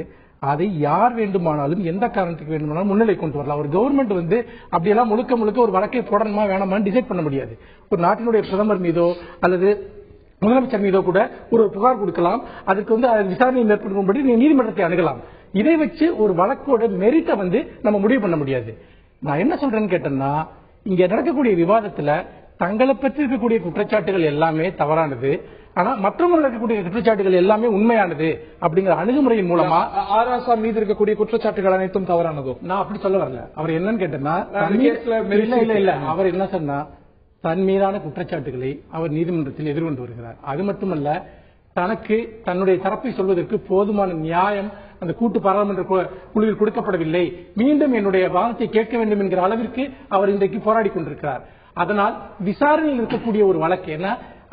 அதை யார் வேண்டுமானாலும் எந்த காரணத்துக்கு வேண்டுமானாலும் முன்னிலை கொண்டு வரலாம். ஒரு கவர்மெண்ட் வந்து அப்படியெல்லாம் முழுக்க முழுக்க ஒரு வழக்கை போடணுமா வேணாமான்னு டிசைட் பண்ண முடியாது. ஒரு நாட்டினுடைய பிரதமர் மீதோ அல்லது முதலமைச்சர் மீதோ கூட ஒரு புகார் கொடுக்கலாம். அதுக்கு வந்து விசாரணை மேற்கொள்ளும்படி நீதிமன்றத்தை அணுகலாம். இதை வச்சு ஒரு வழக்கோட மெரிட்டை வந்து நம்ம முடிவு பண்ண முடியாது. நான் என்ன சொல்றேன்னு கேட்டேன்னா, இங்க நடக்கக்கூடிய விவாதத்துல தங்களை பற்றி இருக்கக்கூடிய குற்றச்சாட்டுகள் எல்லாமே தவறானது, ஆனா மற்றவங்க இருக்கக்கூடிய குற்றச்சாட்டுகள் எல்லாமே உண்மையானது அப்படிங்கிற அணுகுமுறையின் மூலமா ஆராசா மீது இருக்கக்கூடிய குற்றச்சாட்டுகள் அனைத்தும் தவறானதோ நான் அப்படி சொல்ல வரல. அவர் என்னன்னு கேட்டேன்னா, இல்ல அவர் என்ன சொன்னா, தன் மீதான குற்றச்சாட்டுகளை அவர் நீதிமன்றத்தில் எதிர்கொண்டு வருகிறார். அது மட்டுமல்ல, தனக்கு தன்னுடைய தரப்பை சொல்வதற்கு போதுமான நியாயம் அந்த கூட்டு பாராளுமன்ற குழுவில் கொடுக்கப்படவில்லை, மீண்டும் என்னுடைய வாதத்தை கேட்க வேண்டும் என்கிற அளவிற்கு அவர் இன்றைக்கு போராடி கொண்டிருக்கிறார். அதனால் விசாரணையில் இருக்கக்கூடிய ஒரு வழக்கு என்ன,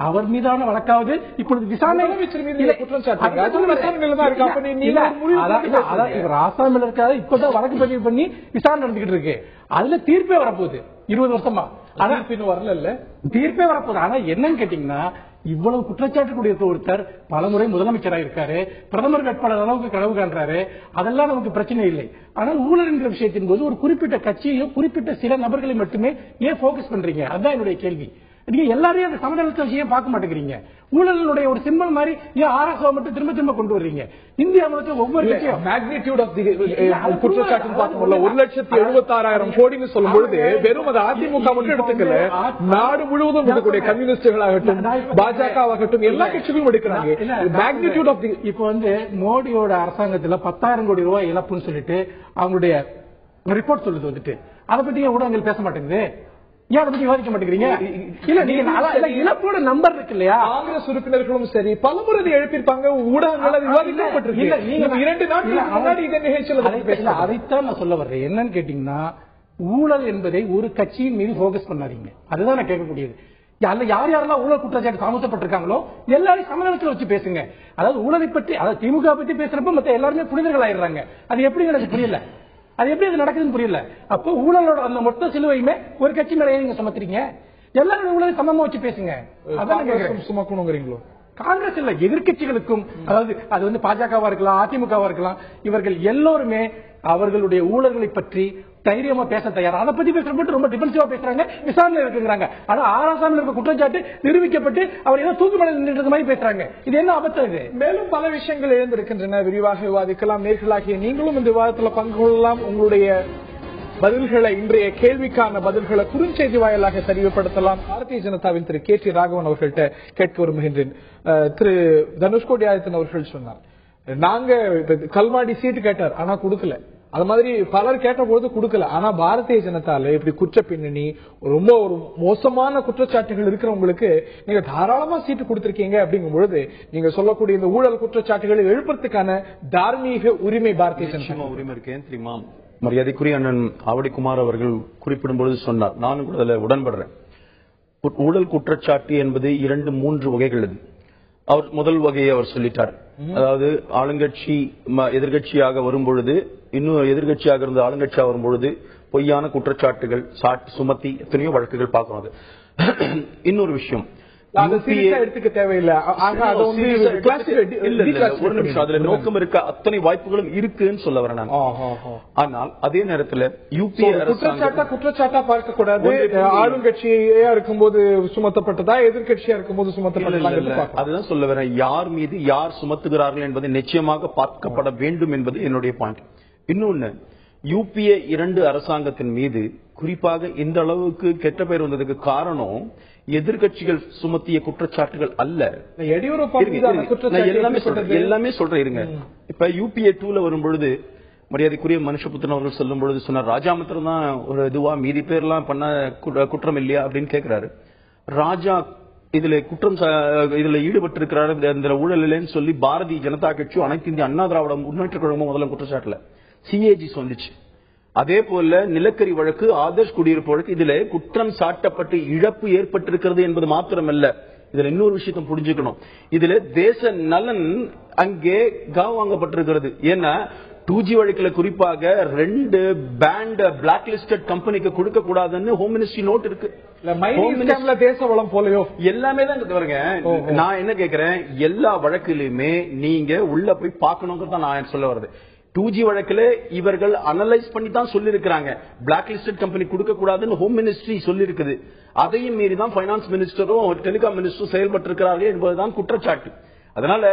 அவர் மீதான வழக்காவது இப்பொழுது விசாரணை ஆசாமில் இருக்காது, இப்பதான் வழக்கு பதிவு பண்ணி விசாரணை நடந்துகிட்டு இருக்கு. அதுல தீர்ப்பே வரப்போகுது. 20 வருஷமா. ஆனா இன்னும் வரல, தீர்ப்பே வரப்போகுது. ஆனா என்னன்னு கேட்டீங்கன்னா, இவ்வளவு குற்றச்சாட்டு கூடிய ஒருத்தர் பலமுறை முதலமைச்சராக இருக்காரு, பிரதமர் வேட்பாளர் அளவுக்கு கனவு காண்றாரு, அதெல்லாம் நமக்கு பிரச்சனை இல்லை. ஆனால் ஊழல் என்கிற விஷயத்தின் போது ஒரு குறிப்பிட்ட கட்சியோ குறிப்பிட்ட சில நபர்களை மட்டுமே ஏன் போக்கஸ் பண்றீங்க? அதுதான் என்னுடைய கேள்வி. நீங்க எல்லாரையும் அந்த சமதள விஷயம் பார்க்க மாட்டேங்கிறீங்க. ஊழலுடைய ஒரு சிம்பல் மாதிரி ஏன் ஆர்எஸ்ஓ மட்டும் திரும்ப திரும்ப கொண்டு வர்றீங்க? இந்தியா முழுக்க ஒவ்வொரு மேக்னிடியூட் ஆஃப் தி குற்றச்சாட்டு பார்க்கும்போது 1,76,000 கோடின்னு சொல்லும் பொழுது வெறும் அது அதிமுக மட்டும் எடுத்துக்கல, நாடு முழுவதும் இருக்கக்கூடிய கம்யூனிஸ்டுகளாகட்டும் பாஜகவாகட்டும் எல்லா கட்சிகளும் எடுக்கிறாங்க. மேக்னிடியூட் ஆஃப் தி இப்ப மோடியோட அரசாங்கத்துல 10,000 கோடி ரூபாய் இழப்புன்னு சொல்லிட்டு அவங்களுடைய ரிப்போர்ட் சொல்லுது வந்துட்டு. அதை பத்தி ஊடகங்கள் பேச மாட்டேங்குது. ஏன் அதை பத்தி விவாதிக்க மாட்டேங்கிறீங்க? இல்ல நீங்க இழப்போட நம்பர் இருக்கு இல்லையா? காங்கிரஸ் உறுப்பினர்களும் சரி பலமுறை எழுப்பியிருப்பாங்க, ஊடகங்கள் விவாதிக்கப்பட்டிருக்கு. நீங்க 2 நாட்களுக்கு முன்னாடி இந்த நிகழ்ச்சியில் அதைத்தான் நான் சொல்ல வர்றேன். என்னன்னு கேட்டீங்கன்னா, ஊழல் என்பதை ஒரு கட்சியின் மீது போக்கஸ் பண்ணாதீங்க. அதுதான் நான் கேட்கக்கூடியது. யார் யாரெல்லாம் ஊழல் குற்றச்சாட்டு தாமதப்பட்டிருக்காங்களோ எல்லாரும் சமதளத்தில் வச்சு பேசுங்க. அதாவது ஊழலை பற்றி, அதாவது திமுக பத்தி பேசுறப்ப மத்த எல்லாருமே புனிதர்கள் ஆயிடுறாங்க. அது எப்படி எனக்கு புரியல, அது எப்படி அது நடக்குதுன்னு புரியல. அப்போ ஊழலோட அந்த மொத்த சிலுவையுமே ஒரு கட்சி மேலே நீங்க சமத்துறீங்க. எல்லாரும் ஊழலை சமமா வச்சு பேசுங்க. அதான் சுமக்கணுங்கிறீங்களோ? காங்கிரஸ் இல்ல, எதிர்கட்சிகளுக்கும், அதாவது அது பாஜகவா இருக்கலாம், அதிமுகவா இருக்கலாம், இவர்கள் எல்லோருமே அவர்களுடைய ஊழல்களை பற்றி தைரியமா பேச தயார். அதை பத்தி பேசுறப்பட்டு ரொம்ப டிஃபென்சிவா பேசுறாங்க, விசாரணை இருக்குங்கிறாங்க. ஆனா ஆராசாமில் இருக்க குற்றச்சாட்டு நிரூபிக்கப்பட்டு அவர் ஏதோ தூக்கு மேல நின்ற மாதிரி பேசுறாங்க. இது என்ன அபத்தம் இது? மேலும் பல விஷயங்கள் எழுந்திருக்கின்றன, விரிவாக விவாதிக்கலாம். நேர்களாகிய நீங்களும் இந்த விவாதத்தில் பங்கு கொள்ளலாம். உங்களுடைய பதில்களை, இன்றைய கேள்விக்கான பதில்களை குறுஞ்செய்தி வாயிலாக தெரியப்படுத்தலாம். பாரதிய ஜனதாவின் திரு கே டி ராகவன் அவர்கள்ட்ட கேட்க விரும்புகின்றேன். திரு தனுஷ்கோடி ஆதித்தன் அவர்கள் சொன்னார், நாங்க கல்வாடி சீட்டு கேட்டார் ஆனா கொடுக்கல. அது மாதிரி பலர் கேட்ட பொழுது கொடுக்கல. ஆனா பாரதிய ஜனதால இப்படி குற்ற பின்னணி, ரொம்ப ஒரு மோசமான குற்றச்சாட்டுகள் இருக்கிறவங்களுக்கு நீங்க தாராளமா சீட்டு கொடுத்திருக்கீங்க. அப்படிங்கும் பொழுது நீங்க சொல்லக்கூடிய இந்த ஊழல் குற்றச்சாட்டுகளை எழுப்புறதுக்கான தார்மீக உரிமை பாரதிய ஜனதா உரிமை இருக்கேன் தெரியுமா? மரியாதைக்குரிய அண்ணன் ஆவடிக்குமார் அவர்கள் குறிப்பிடும் பொழுது சொன்னார், நானும் கூட அதில் உடன்படுறேன். ஊழல் குற்றச்சாட்டு என்பது 2-3 வகைகள். அவர் முதல் வகையை அவர் சொல்லிட்டார். அதாவது ஆளுங்கட்சி எதிர்கட்சியாக வரும்பொழுது, இன்னும் எதிர்கட்சியாக இருந்து ஆளுங்கட்சியாக வரும்பொழுது பொய்யான குற்றச்சாட்டுகள் சுமத்தி எத்தனையோ வழக்குகள் பார்க்கணும். இன்னொரு விஷயம், எடுத்துக்க தேவையில்லை. ஒரு நிமிஷம், அதுல நோக்கம் இருக்க அத்தனை வாய்ப்புகளும் இருக்குன்னு சொல்ல வரேன் நான். ஆனால் அதே நேரத்தில் யூபிஏ குற்றச்சாட்டா பார்க்க கூடாது. ஆளுங்கட்சியா இருக்கும்போது சுமத்தப்பட்டதா, எதிர்கட்சியா இருக்கும்போது சுமத்தப்பட்டதா, அதுதான் சொல்ல வரேன். யார் மீது யார் சுமத்துகிறார்கள் என்பதை நிச்சயமாக பார்க்கப்பட வேண்டும் என்பது என்னுடைய பாயிண்ட். இன்னொன்னு, யூபிஏ 2 அரசாங்கத்தின் மீது குறிப்பாக இந்த அளவுக்கு கெட்ட பெயர் வந்ததுக்கு காரணம் எதிர்கட்சிகள் சுமத்திய குற்றச்சாட்டுகள் அல்ல. எல்லாமே சொல்றேன் இருங்க. இப்ப யூபிஏ 2ல வரும்பொழுது மரியாதைக்குரிய மனுஷபுத்திரன் அவர்கள் சொல்லும் பொழுது சொன்னார், ராஜா மாத்திரம் தான் ஒரு இதுவா, மீதி பேர்லாம் பண்ண குற்றம் இல்லையா அப்படின்னு கேட்கிறாரு. ராஜா இதுல ஈடுபட்டிருக்கிறாரு இந்த ஊழல் சொல்லி பாரதிய ஜனதா கட்சி, அனைத்து இந்திய அண்ணா திராவிட முன்னேற்ற கழகமும் முதல்ல குற்றச்சாட்டுல சிஏஜி சொல்லிச்சு. அதே போல நிலக்கரி வழக்கு, ஆதர்ஷ் குடியிருப்பு வழக்கு, இதுல குற்றம் சாட்டப்பட்டு இழப்பு ஏற்பட்டிருக்கிறது என்பது மாத்திரமல்ல, இதுல இன்னொரு விஷயத்தை புரிஞ்சுக்கணும். இதுல தேச நலன் அங்கே வாங்கப்பட்டிருக்கிறது. ஏன்னா 2G வழக்குல குறிப்பாக 2 பேண்ட் பிளாக் லிஸ்டட் கம்பெனிக்கு கொடுக்க கூடாதுன்னு ஹோம் மினிஸ்ட்ரி நோட் இருக்கு. தேச வளம் போலயோ எல்லாமே தான் வருங்க. நான் என்ன கேட்கிறேன், எல்லா வழக்கிலுமே நீங்க உள்ள போய் பார்க்கணுங்கிறது தான் நான் சொல்ல வருது. 2G வழக்குல இவர்கள் அனலைஸ் பண்ணி தான் சொல்லி இருக்கிறாங்க, பிளாக் லிஸ்டட் கம்பெனி கொடுக்க கூடாதுன்னு ஹோம் மினிஸ்ட்ரி சொல்லி இருக்குது. அதையும் மீறி தான் பைனான்ஸ் மினிஸ்டரும் டெலிகாம் மினிஸ்டரும் செயல்பட்டு இருக்கிறார்கள் என்பதுதான் குற்றச்சாட்டு. அதனால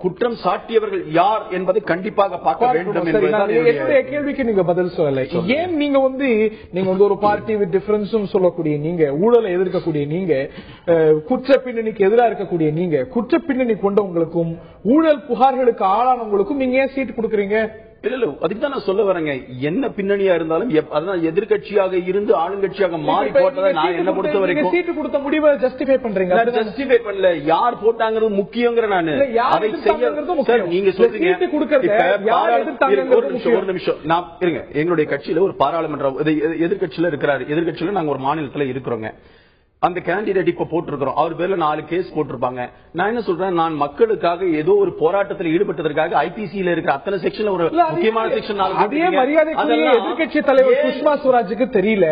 குற்றம் சாட்டியவர்கள் யார் என்பதை கண்டிப்பாக பார்க்க வேண்டும். என்னுடைய கேள்விக்கு நீங்க பதில் சொல்லல. ஏன் நீங்க ஒரு பார்ட்டி வித் டிஃபரன்ஸும் சொல்லக்கூடிய நீங்க, ஊழலை எதிர்க்கக்கூடிய நீங்க, குற்ற பின்னணிக்கு எதிராக இருக்கக்கூடிய நீங்க, குற்ற பின்னணி கொண்டவங்களுக்கும் ஊழல் புகார்களுக்கு ஆளானவங்களுக்கும் நீங்க ஏன் சீட் கொடுக்குறீங்க? இல்ல, அதுக்குதான் நான் சொல்ல வரேங்க. என்ன பின்னணியா இருந்தாலும் எதிர்கட்சியாக இருந்து ஆளுங்கட்சியாக மாறி போட்டதை நான் என்ன பொறுத்த வரைக்கும் சீட்டு கொடுத்த முடிவை ஜஸ்டிஃபை பண்றீங்க. ஜஸ்டிஃபை பண்ணல, யார் போட்டாங்கிறது முக்கியங்கிற நான் அதை செய்ய நீங்க சொல்றீங்க. ஒரு நிமிஷம் நான் இருங்க. எங்களுடைய கட்சியில ஒரு பாராளுமன்ற எதிர்கட்சியில இருக்கிறாரு, எதிர்கட்சியில நாங்க ஒரு மாநிலத்துல இருக்கிறோங்க. அந்த கேண்டிடேட் இப்ப போட்டிருக்கிறோம், அவர் பேர்ல 4 கேஸ் போட்டிருப்பாங்க. நான் என்ன சொல்றேன், நான் மக்களுக்காக ஏதோ ஒரு போராட்டத்தில் ஈடுபட்டதற்காக ஐபிசியில இருக்கிற அத்தனை செக்ஷன்ல ஒரு முக்கியமான செக்ஷன் அதே மரியாதைக்குரிய எதிர்கட்சி தலைவர் சுஷ்மா ஸ்வராஜுக்கு தெரியல.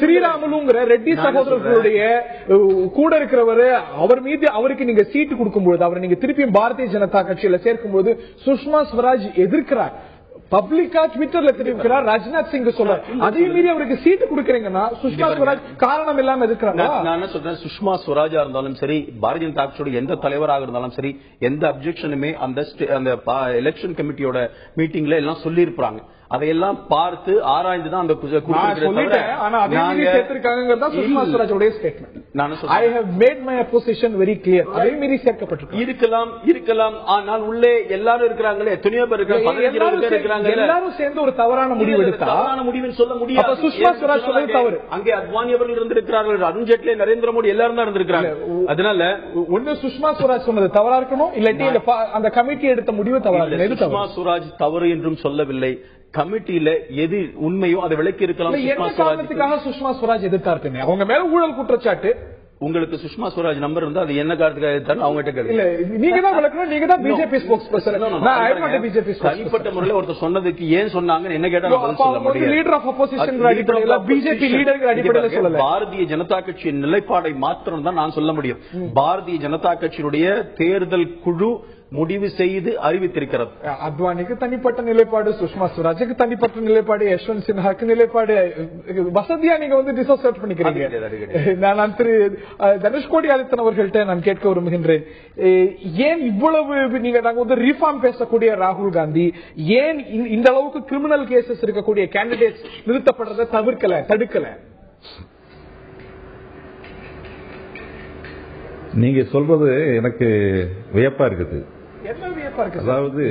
ஸ்ரீராமுலுங்கிற ரெட்டி சகோதரர்களுடைய கூட இருக்கிறவரு அவர் மீது அவருக்கு நீங்க சீட்டு கொடுக்கும்போது அவரை நீங்க திருப்பியும் பாரதிய ஜனதா கட்சியில சேர்க்கும்போது சுஷ்மா ஸ்வராஜ் எதிர்க்கிறார். பப்ளிக்கா ட்விட்டர்ல தெரிவிக்கிறார். ராஜ்நாத் சிங் சொல்றார், அதே மீறி அவருக்கு சீட்டு கொடுக்கறீங்கன்னா சுஷ்மா ஸ்வராஜ் காரணம் இல்லாம இருக்கிறாங்க. நான் என்ன சொல்றேன், சுஷ்மா ஸ்வராஜா இருந்தாலும் சரி, பாரதிய ஜனதா கட்சியோட எந்த தலைவராக இருந்தாலும் சரி, எந்த அப்செக்ஷனுமே அந்த எலெக்ஷன் கமிட்டியோட மீட்டிங்ல எல்லாம் சொல்லி இருப்பாங்க. அதையெல்லாம் பார்த்து ஆராய்ந்துதான் அந்த இருக்கலாம். ஆனால் உள்ளே எல்லாரும் இருக்கிறாங்களே, எத்தனையோ பேர் இருக்காங்க, எல்லாரும் சேர்ந்து ஒரு தவறான முடிவு தவறான முடிவுன்னு சொல்ல முடியாது. சுஷ்மா ஸ்வராஜ் சொல்றது தவறு. அங்கே அத்வானி அவர்கள் இருந்திருக்கிறார்கள், அருண் ஜேட்லி, நரேந்திர மோடி எல்லாரும் தான் இருந்திருக்கிறாங்க. அதனால ஒண்ணு சுஷ்மா ஸ்வராஜ் சொன்னது தவறா இருக்கணும், இல்லாட்டி அந்த கமிட்டி எடுத்த முடிவு தவறா. சுஷ்மா ஸ்வராஜ் தவறு என்றும் சொல்லவில்லை. கமிட்டியில எது உண்மையோ அதை விளக்கி இருக்கலாம். சுஷ்மா ஸ்வராஜ் எதிர்த்தாரு, அவங்க மேல ஊழல் குற்றச்சாட்டு. உங்களுக்கு சுஷ்மா ஸ்வராஜ் நம்பர் இருந்தா அது என்ன காரணத்துக்காக எடுத்தாலும் அவங்ககிட்ட கேட்கல. நீங்க தான் விளக்கணும், நீங்க தான் பிஜேபி தனிப்பட்ட முறையில் ஒருத்தர் சொன்னதுக்கு ஏன் சொன்னாங்க என்ன கேட்டா leader of opposition BJP leader அடிப்படையில் சொல்லல. பாரதிய ஜனதா கட்சியின் நிலைப்பாடை மாத்திரம் தான் நான் சொல்ல முடியும். பாரதிய ஜனதா கட்சியினுடைய தேர்தல் குழு முடிவு செய்து அறிவித்திருக்கிறது. அத்வானிக்கு தனிப்பட்ட நிலைப்பாடு, சுஷ்மா ஸ்வராஜுக்கு தனிப்பட்ட நிலைப்பாடு, யஷ்வந்த் சின்ஹாக்கு நிலைப்பாடு வசதியா நீங்க வந்து டிசோசியேட் பண்ணிக்கிறீங்க. நான் திரு தனுஷ்கோடி ஆதித்தன் அவர்கள்ட்ட நான் கேட்க விரும்புகின்றேன், ஏன் இவ்வளவு நீங்க நாங்க வந்து ரீஃபார்ம் பேசக்கூடிய ராகுல் காந்தி ஏன் இந்த அளவுக்கு கிரிமினல் கேசஸ் இருக்கக்கூடிய கேண்டிடேட்ஸ் நிறுத்தப்படுறதை தடுக்கல? நீங்க சொல்றது எனக்கு வியப்பா இருக்குது. அதாவது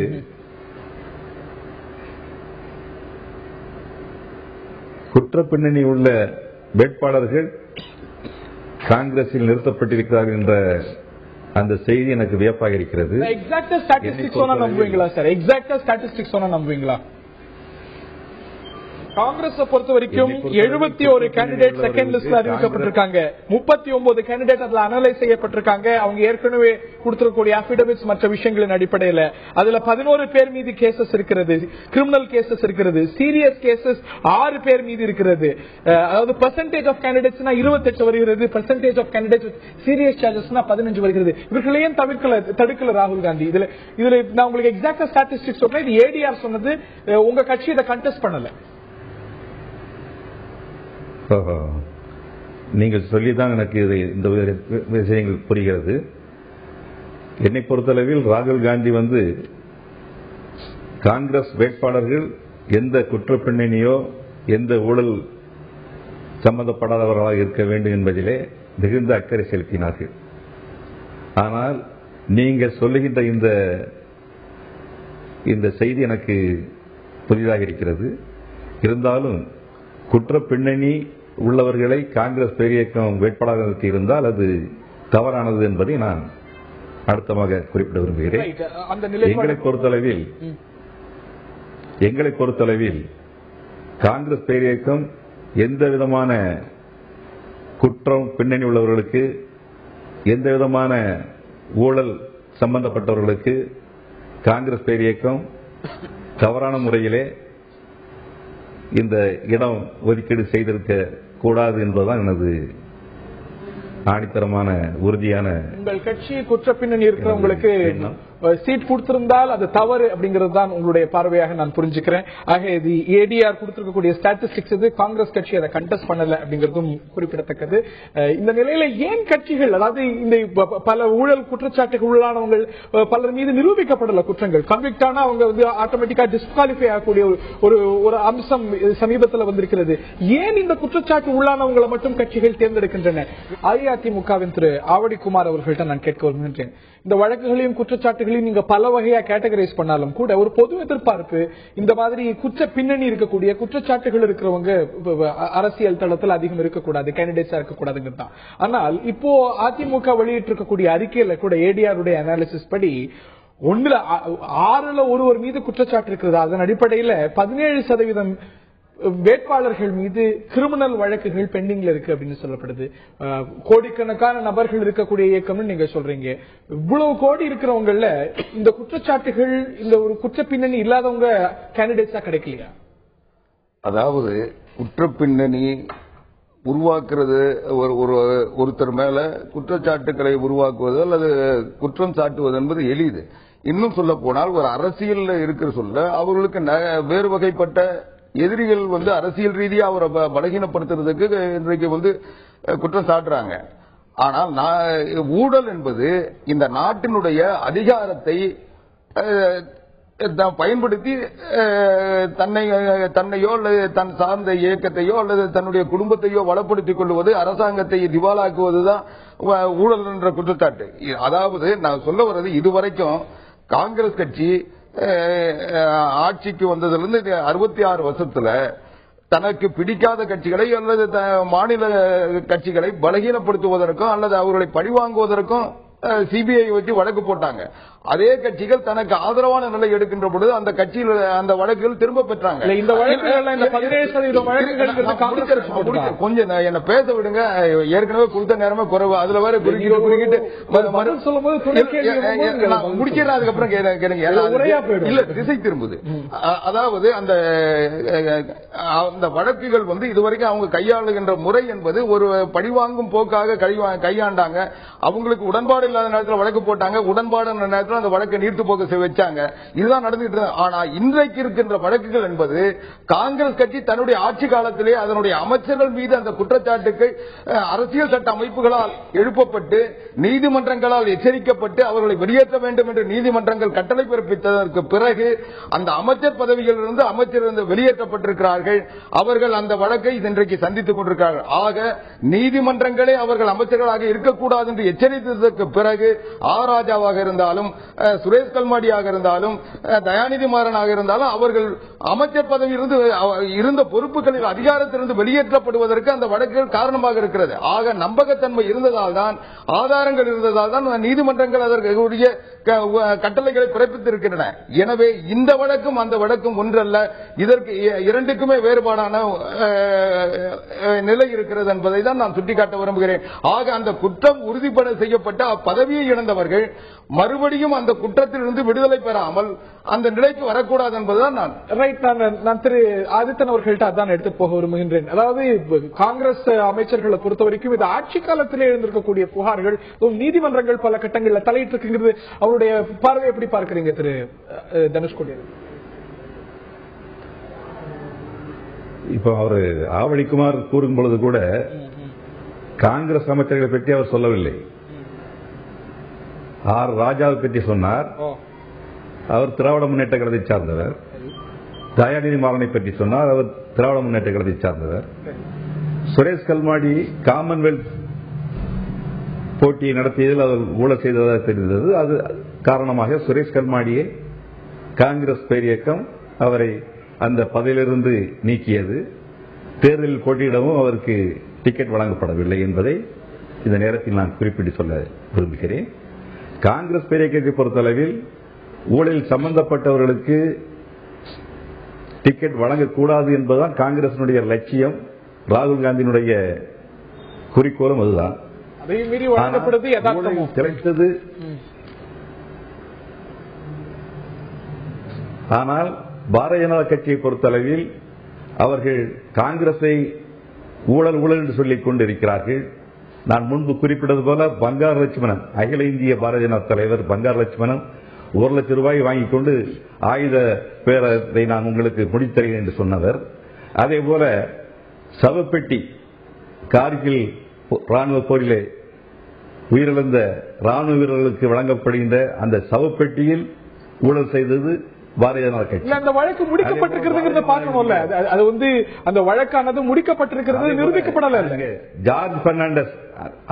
குற்ற பின்னணி உள்ள வேட்பாளர்கள் காங்கிரஸில் நிறுத்தப்பட்டிருக்கிறார்கள் என்ற அந்த செய்தி எனக்கு வியப்பாக இருக்கிறது. எக்ஸாக்ட்டா ஸ்டாட்டிஸ்டிக்ஸ் சொன்னா நம்புவீங்களா சார்? எக்ஸாக்ட்டா ஸ்டாட்டிஸ்டிக்ஸ் சொன்னா நம்புவீங்களா? காங்கிரஸ் பொறுத்த வரைக்கும் 71 கேண்டிடேட் செகண்ட் லிஸ்ட்ல அறிவிக்கப்பட்டிருக்காங்க. 39 கேண்டிடேட் அதுல அனலைஸ் செய்யப்பட்டிருக்காங்க. அவங்க ஏற்கனவே கொடுத்திருக்கக்கூடிய அபிடவிட்ஸ் மற்ற விஷயங்களின் அடிப்படையில் அதுல 11 பேர் மீது கேசஸ் இருக்கிறது, கிரிமினல் கேசஸ் இருக்கிறது. சீரியஸ் கேசஸ் 6 பேர் மீது இருக்கிறது. அதாவது பெர்சன்டேஜ் ஆஃப் கேண்டிடேட்ஸ்னா 28 வருகிறது, பெர்சன்டேஜ் ஆஃப் கேண்டிடேட்ஸ் சீரியஸ் சார்ஜஸ்னா 15 வருகிறது. இவர்களையும் தடுக்கல ராகுல் காந்தி. இதுல நான் உங்களுக்கு எக்ஸாக்டா ஸ்டாட்டிஸ்டிக்ஸ் சொன்னேன். இது ஏடிஆர் சொன்னது, உங்க கட்சி இதை கண்டெஸ்ட் பண்ணல. நீங்கள் சொல்லிதான் எனக்கு இந்த விஷயங்கள் புரிகிறது. என்னை பொறுத்தளவில் ராகுல் காந்தி வந்து காங்கிரஸ் வேட்பாளர்கள் எந்த குற்ற பின்னணியோ எந்த ஊழல் சம்பந்தப்படாதவர்களாக இருக்க வேண்டும் என்பதிலே மிகுந்த அக்கறை செலுத்தினார்கள். ஆனால் நீங்கள் சொல்லுகின்ற இந்த செய்தி எனக்கு புதிதாக இருக்கிறது. இருந்தாலும் குற்ற பின்னணி உள்ளவர்களை காங்கிரஸ் பேரியக்கம் வேட்பாளர்களுக்கு இருந்தால் அது தவறானது என்பதை நான் அடுத்தமாக குறிப்பிட விரும்புகிறேன். எங்களை பொறுத்தளவில் காங்கிரஸ் பேரியக்கம் எந்த விதமான குற்றம் பின்னணி உள்ளவர்களுக்கு, எந்த விதமான ஊழல் சம்பந்தப்பட்டவர்களுக்கு காங்கிரஸ் பேரியக்கம் தவறான முறையிலே இந்த இடம் ஒதுக்கீடு செய்திருக்க கூடாது என்பதுதான் எனது ஆணித்தரமான உறுதியான. உங்கள் கட்சி குற்ற பின்னணி இருக்கிறவங்களுக்கு சீட் கொடுத்திருந்தால் அது தவறு அப்படிங்கிறது தான் உங்களுடைய பார்வையாக நான் புரிஞ்சுக்கிறேன். ஆக இது ஏடிஆர் கொடுத்திருக்கக்கூடிய ஸ்டாட்டிஸ்டிக்ஸ் இது, காங்கிரஸ் கட்சி அதை கண்டெஸ்ட் பண்ணல அப்படிங்கிறதும் குறிப்பிடத்தக்கது. இந்த நிலையில ஏன் கட்சிகள், அதாவது இந்த பல ஊழல் குற்றச்சாட்டுக்கு உள்ளானவங்க பலர் மீது நிரூபிக்கப்படல குற்றங்கள், கன்விக்ட் ஆனா அவங்க வந்து ஆட்டோமேட்டிக்கா டிஸ்குவாலிஃபை ஆகக்கூடிய ஒரு அம்சம் சமீபத்தில் வந்திருக்கிறது. ஏன் இந்த குற்றச்சாட்டு உள்ளானவங்களை மட்டும் கட்சிகள் தேர்ந்தெடுக்கின்றன? அஇஅதிமுகவின் திரு ஆவடி குமார் அவர்கள்ட்ட நான் கேட்க விரும்புகின்றேன், இந்த வழக்குகளையும் குற்றச்சாட்டுகளையும் நீங்க பல வகையா கேட்டகரைஸ் பண்ணாலும் கூட ஒரு பொது எதிர்பார்ப்பு இந்த மாதிரி குற்ற பின்னணி இருக்கக்கூடிய குற்றச்சாட்டுகள் இருக்கிறவங்க அரசியல் தளத்தில் அதிகம் இருக்கக்கூடாது, கேண்டிடேட்ஸா இருக்கக்கூடாதுங்கிறது தான். ஆனால் இப்போ அதிமுக வெளியிட்டு இருக்கக்கூடிய அறிக்கையில கூட ஏடிஆருடைய அனாலிசிஸ் படி 6ல் ஒருவர் மீது குற்றச்சாட்டு இருக்கிறது. அதன் அடிப்படையில் 17% வேட்பாளர்கள் மீது கிரிமினல் வழக்குகள் பெண்டிங்ல இருக்கு அப்படின்னு சொல்லப்படுது. கோடிக்கணக்கான நபர்கள் இருக்கக்கூடிய இயக்கம்னு நீங்க சொல்றீங்க. இவ்வளவு கோடி இருக்கிறவங்கள இந்த குற்றச்சாட்டுகள், இந்த ஒரு குற்ற பின்னணி இல்லாதவங்க கேண்டிடேட்ஸா கிடைக்கலையா? அதாவது குற்ற பின்னணி உருவாக்குறது, ஒருத்தர் மேல குற்றச்சாட்டுக்களை உருவாக்குவது அல்லது குற்றம் சாட்டுவது என்பது எளிது. இன்னும் சொல்ல போனால் ஒரு அரசியல் இருக்கிற சொல்ல அவர்களுக்கு வேறு வகைப்பட்ட எதிரிகள் அரசியல் ரீதியா அவரை பலகீனப்படுத்துறதுக்கு இன்றைக்கு குற்றம் சாட்டுறாங்க. ஆனால் ஊழல் என்பது இந்த நாட்டினுடைய அதிகாரத்தை பயன்படுத்தி தன்னையோ அல்லது தன் சார்ந்த இயக்கத்தையோ அல்லது தன்னுடைய குடும்பத்தையோ வளப்படுத்திக் கொள்வது, அரசாங்கத்தை திவாலாக்குவதுதான் ஊழல் என்ற குற்றச்சாட்டு. அதாவது நான் சொல்ல வர்றது, இதுவரைக்கும் காங்கிரஸ் கட்சி ஆட்சிக்கு வந்ததிலிருந்து 66 வருஷத்துல தனக்கு பிடிக்காத கட்சிகளை அல்லது மாநில கட்சிகளை பலகீனப்படுத்துவதற்கும் அல்லது அவர்களை பழிவாங்குவதற்கும் சிபிஐ வச்சு வழக்கு போட்டாங்க. அதே கட்சிகள் தனக்கு ஆதரவான நிலை எடுக்கின்ற பொழுது அந்த கட்சியில் அந்த வழக்குகள் திரும்ப பெற்றாங்க. கொஞ்சம் என்ன பேச விடுங்க, ஏற்கனவே கொடுத்த நேரமே குறைவு, அதுல வேற குறுக்கிட்டு முடிக்கிறேன். அதுக்கப்புறம் இல்ல திசை திரும்புது. அதாவது அந்த வழக்குகள் இதுவரைக்கும் அவங்க கையாளுகின்ற முறை என்பது ஒரு பழிவாங்கும் போக்காக கையாண்டாங்க. அவங்களுக்கு உடன்பாடு இல்லாத நேரத்தில் வழக்கு போட்டாங்க, உடன்பாடு நேரத்தில் அந்த வழக்கை நீர்த்து போக்க வச்சாங்க. இதுதான் நடந்துட்டு இருக்கு. ஆனா இன்றைக்கு இருக்கின்ற வழக்குகள் என்பது காங்கிரஸ் கட்சி தன்னுடைய ஆட்சி காலத்திலே அதனுடைய அமைச்சர்கள் மீது அந்த குற்றச்சாட்டுகள் அரசியல் சட்ட அமைப்புகளால் எழுப்பப்பட்டு நீதிமன்றங்களால் எச்சரிக்கப்பட்டு அவர்களை வெளியேற்ற வேண்டும் என்று நீதிமன்றங்கள் கட்டளை பிறப்பித்ததற்கு பிறகு அந்த அமைச்சர் பதவிகளிலிருந்து அமைச்சர் வெளியேற்றப்பட்டிருக்கிறார்கள். அவர்கள் அந்த வழக்கை இன்றைக்கு சந்தித்துக் கொண்டிருக்கிறார்கள். ஆக நீதிமன்றங்களே அவர்கள் அமைச்சர்களாக இருக்கக்கூடாது என்று எச்சரித்ததற்கு பிறகு ராஜாவாக இருந்தாலும் சுரேஷ் கல்மாடியாக இருந்தாலும் தயாநிதி மாறனாக இருந்தாலும் அவர்கள் அமைச்சர் பதவியிலிருந்து இருந்த பொறுப்புகளில் அதிகாரத்திலிருந்து வெளியேற்றப்படுவதற்கு அந்த வழக்குகள் காரணமாக இருக்கிறது. ஆக நம்பகத்தன்மை இருந்ததால் தான், ஆதாரங்கள் இருந்ததால் தான் நீதிமன்றங்கள் அதற்குரிய கட்டளைகளை பிறப்பித்திருக்கின்றன. எனவே இந்த வழக்கும் அந்த வழக்கும் ஒன்றல்ல, இதற்கு இரண்டுக்குமே வேறுபாடான நிலை இருக்கிறது என்பதை தான் நான் சுட்டிக்காட்ட விரும்புகிறேன். ஆக அந்த குற்றம் உறுதிப்பட செய்யப்பட்ட பதவியை இழந்தவர்கள் மறுபடியும் அந்த குற்றத்தில் இருந்து விடுதலை பெறாமல் அந்த நிலைக்கு வரக்கூடாது என்பதுதான் நான் திரு ஆதித்தன் அவர்கள்ட்ட அதான் எடுத்துட்டு போக விரும்புகின்றேன். அதாவது காங்கிரஸ் அமைச்சர்களை பொறுத்த வரைக்கும் இது ஆட்சி காலத்திலே எழுந்திருக்கக்கூடிய புகார்கள், நீதிமன்றங்கள் பல கட்டங்களில் தலையிட்டு இருக்குங்கிறது அவருடைய பார்வை எப்படி பார்க்கிறீங்க திரு தனுஷ்கோடி? இப்போ அவரு ஆவடிக்குமார் கூறும் பொழுது கூட காங்கிரஸ் அமைச்சர்களை பற்றி அவர் சொல்லவில்லை. ராஜாவை பற்றி சொன்னார். அவர் திராவிட முன்னேற்ற கழகத்தை சார்ந்தவர். தயாநிதி மாறனை பற்றி சொன்னார். அவர் திராவிட முன்னேற்ற கழகத்தை சார்ந்தவர். சுரேஷ் கல்மாடி காமன்வெல்த் போட்டியை நடத்தியதில் அவர் ஊழல் செய்ததாக தெரிந்தது. அது காரணமாக சுரேஷ் கல்மாடியை காங்கிரஸ் பேரியக்கம் அவரை அந்த பதவியிலிருந்து நீக்கியது. தேர்தலில் போட்டியிடவும் அவருக்கு டிக்கெட் வழங்கப்படவில்லை என்பதை இந்த நேரத்தில் நான் குறிப்பிட்டு சொல்ல விரும்புகிறேன். காங்கிரஸ் பேரியக்கத்தை பொறுத்தளவில் ஊழலில் சம்பந்தப்பட்டவர்களுக்கு டிக்கெட் வழங்கக்கூடாது என்பதுதான் காங்கிரசினுடைய லட்சியம். ராகுல் காந்தியினுடைய குறிக்கோளும் அதுதான். கிடைத்தது. ஆனால் பாரதிய ஜனதா கட்சியை பொறுத்தளவில் அவர்கள் காங்கிரஸை ஊழல் ஊழல் என்று சொல்லிக் கொண்டிருக்கிறார்கள். நான் முன்பு குறிப்பிட்டது போல பங்கார் லட்சுமணன், அகில இந்திய பாரதிய ஜனதா தலைவர் பங்கார் லட்சுமணன் 1 லட்சம் ரூபாய் வாங்கிக் கொண்டு ஆயுத பேரத்தை நான் உங்களுக்கு முடித்தருகிறேன் என்று சொன்னவர். அதே போல சவப்பெட்டி, கார்கில் ராணுவ போரிலே உயிரிழந்த ராணுவ வீரர்களுக்கு வழங்கப்படுகின்ற அந்த சவப்பெட்டியில் ஊழல் செய்தது பாரதிய ஜனதா கட்சி. அந்த வழக்கு முடிக்கப்பட்டிருக்கிறது பார்க்கணும்ல. அது அந்த வழக்கானது முடிக்கப்பட்டிருக்கிறது, நிரூபிக்கப்படல. ஜார்ஜ் பெர்னாண்டஸ்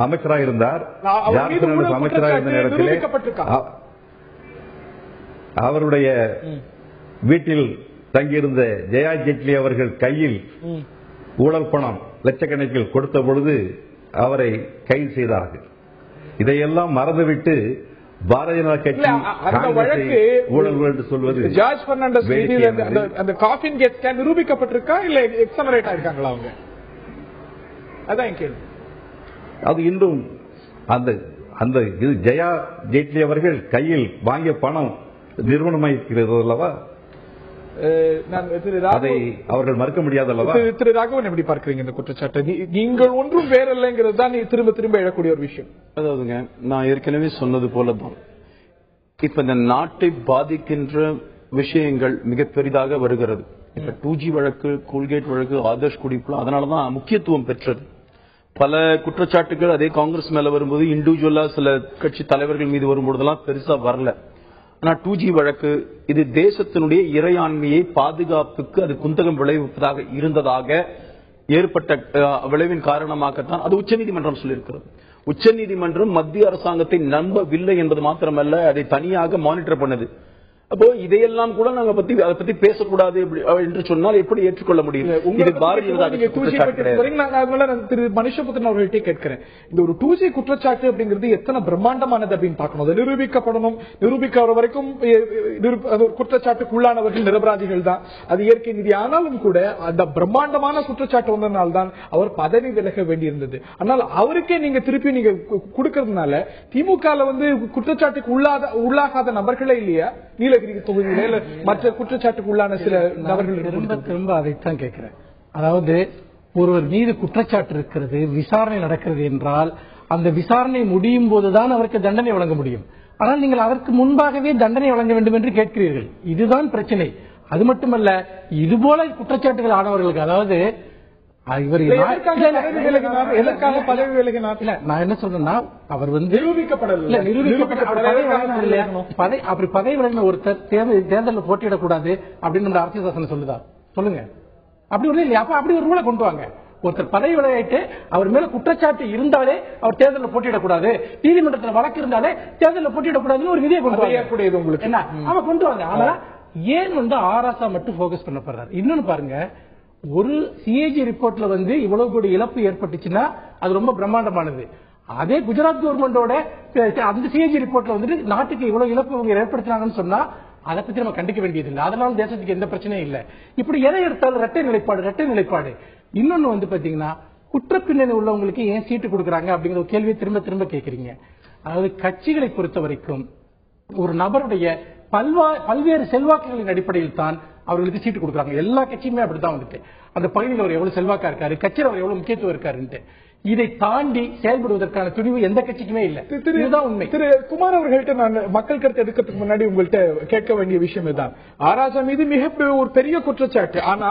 அமைச்சராக இருந்தார். ஜார்ஜ் பெர்னாண்டஸ் அமைச்சராக இருந்த நேரத்தில் அவருடைய வீட்டில் தங்கியிருந்த ஜெயா ஜெட்லி அவர்கள் கையில் ஊழல் பணம் லட்சக்கணக்கில் கொடுத்த பொழுது அவரை கைது செய்தார்கள். இதையெல்லாம் மறந்துவிட்டு பாரதிய ஜனதா கட்சி அந்த வழக்கு ஊழல்கள் என்று சொல்வது ஜார்ஜ் பெர்னாண்டஸ் அந்த காஃபின் கேஸ் நிரூபிக்கப்பட்டிருக்கா இல்ல எக்ஸனரேட் ஆயிருக்காங்களா அவங்க? அதான் கேள்வி. அது இன்னும் அந்த அந்த இது ஜெயா ஜேட்லி அவர்கள் கையில் வாங்கிய பணம் நிறுவனமாயிருக்கிறது அல்லவா, அதை அவர்கள் மறுக்க முடியாது அல்லவா? திரு ராகவன் எப்படி பார்க்கிறீங்க இந்த குற்றச்சாட்டை? நீங்கள் ஒன்றும் வேறல்லங்கிறது தான் திரும்ப திரும்ப எழக்கூடிய ஒரு விஷயம். அதாவதுங்க, நான் ஏற்கனவே சொன்னது போலதான் இப்ப இந்த நாட்டை பாதிக்கின்ற விஷயங்கள் மிக பெரிதாக வருகிறது. இப்ப 2G வழக்கு, கோல்கேட் வழக்கு, ஆதர்ஷ் குடிப்புல அதனாலதான் முக்கியத்துவம் பெற்றது. பல குற்றச்சாட்டுகள் அதே காங்கிரஸ் மேல வரும்போது இண்டிவிஜுவலா சில கட்சி தலைவர்கள் மீது வரும்போதெல்லாம் பெருசா வரல. ஆனா 2G வழக்கு இது தேசத்தினுடைய இறையாண்மையை பாதுகாப்புக்கு அது குந்தகம் விளைவிப்பதாக இருந்ததாக ஏற்பட்ட விளைவின் காரணமாகத்தான் அது உச்சநீதிமன்றம் சொல்லியிருக்கிறது. உச்சநீதிமன்றம் மத்திய அரசாங்கத்தை நம்பவில்லை என்பது மாத்திரமல்ல, அதை தனியாக மானிட்டர் பண்ணது. அப்போ இதையெல்லாம் கூட நாங்க அதை பத்தி பேசக்கூடாது என்று சொன்னால் எப்படி ஏற்றுக்கொள்ள முடியும்? இது பாரதிய திரு மனுஷபுத்திரன் அவர்கள்ட்டே கேட்கிறேன், இந்த ஒரு 2G குற்றச்சாட்டு அப்படிங்கிறது எத்தனை பிரம்மாண்டமானது அப்படின்னு பார்க்கணும். அது நிரூபிக்கப்படணும். நிரூபிக்கிற வரைக்கும் குற்றச்சாட்டுக்குள்ளானவர்கள் நிரபராதிகள் தான், அது இயற்கை நீதி. ஆனாலும் கூட அந்த பிரம்மாண்டமான குற்றச்சாட்டு வந்ததுனால்தான் அவர் பதவி விலக வேண்டியிருந்தது. ஆனால் அவருக்கே நீங்க திருப்பி நீங்க கொடுக்கறதுனால திமுக குற்றச்சாட்டுக்கு உள்ளாகாத நபர்களே இல்லையா நீலகிரி தொகுதியில மற்ற குற்றச்சாட்டுக்கு உள்ளான சில நபர்கள்? திரும்ப திரும்ப அதைத்தான் கேட்கிறேன். அதாவது ஒருவர் மீது குற்றச்சாட்டு இருக்கிறது, விசாரணை நடக்கிறது என்றால் அந்த விசாரணை முடியும் போதுதான் அவருக்கு தண்டனை வழங்க முடியும். ஆனால் நீங்கள் அதற்கு முன்பாகவே தண்டனை வழங்க வேண்டும் என்று கேட்கிறீர்கள். இதுதான் பிரச்சனை. அது மட்டுமல்ல, இதுபோல குற்றச்சாட்டுகள் ஆனவர்களுக்கு, அதாவது இவர் பதவி விலகினார், நான் என்ன சொல்றேன்னா, அவர் அப்படி பதவி விலகின ஒருத்தர் தேர்தலில் போட்டியிடக்கூடாது அப்படின்னு அந்த அரசியல் சாசனம் சொல்லுதா? சொல்லுங்க. அப்படி ஒண்ணு இல்லையா? அப்படி ஒரு ரூலை கொண்டு வாங்க. ஒருத்தர் பதவி விலகிட்டு அவர் மேல குற்றச்சாட்டு இருந்தாலே அவர் தேர்தலில் போட்டியிடக்கூடாது, நீதிமன்றத்தில் வழக்கு இருந்தாலே தேர்தலில் போட்டியிடக்கூடாதுன்னு ஒரு விதியை கொண்டு வாங்க. உங்களுக்கு என்ன அவன் கொண்டு வாங்க. ஆனா ஏன் ஆராசா மட்டும் போக்கஸ் பண்ணப்படுறாரு? இன்னொன்னு பாருங்க, ஒரு சிஏஜி ரிப்போர்ட்ல இவ்வளவு கோடி இழப்பு ஏற்பட்டுச்சுன்னா அது ரொம்ப பிரம்மாண்டமானது. அதே குஜராத் கவர்மெண்டோட அந்த சிஏஜி ரிப்போர்ட்ல நாட்டுக்கு இவ்வளவு இழப்பு ஏற்படுத்தினாங்கன்னு சொன்னா அதை பத்தி நம்ம கண்டிக்க வேண்டியது இல்லை. அதனால தேசத்துக்கு எந்த பிரச்சனையும் இல்லை. இப்படி எதை எடுத்தாலும் இரட்டை நிலைப்பாடு. இன்னொன்னு பாத்தீங்கன்னா, குற்றப்பின்னணி உள்ளவங்களுக்கு ஏன் சீட்டு கொடுக்கறாங்க அப்படிங்கிற ஒரு கேள்வியை திரும்ப திரும்ப கேட்கறீங்க. அதாவது கட்சிகளை பொறுத்த வரைக்கும் ஒரு நபருடைய பல்வேறு செல்வாக்குகளின் அடிப்படையில் தான் அவர்களுக்கு சீட்டு கொடுக்குறாங்க. எல்லா கட்சியுமே அப்படித்தான் அந்த பகுதியில் அவர் எவ்வளவு செல்வாக்கா இருக்காரு, கட்சியில் அவர் எவ்வளவு முக்கியத்துவம் இருக்காரு, இதை தாண்டி செயல்படுவதற்கான துணிவு எந்த கட்சிக்குமே இல்லை. இதுதான் உண்மை. திரு குமார் அவர்கள்ட்ட நான் மக்கள் கருத்து எடுக்கிறதுக்கு முன்னாடி உங்கள்கிட்ட கேட்க வேண்டிய விஷயம் இதுதான். ஆராசா மீது மிக ஒரு பெரிய குற்றச்சாட்டு. ஆனா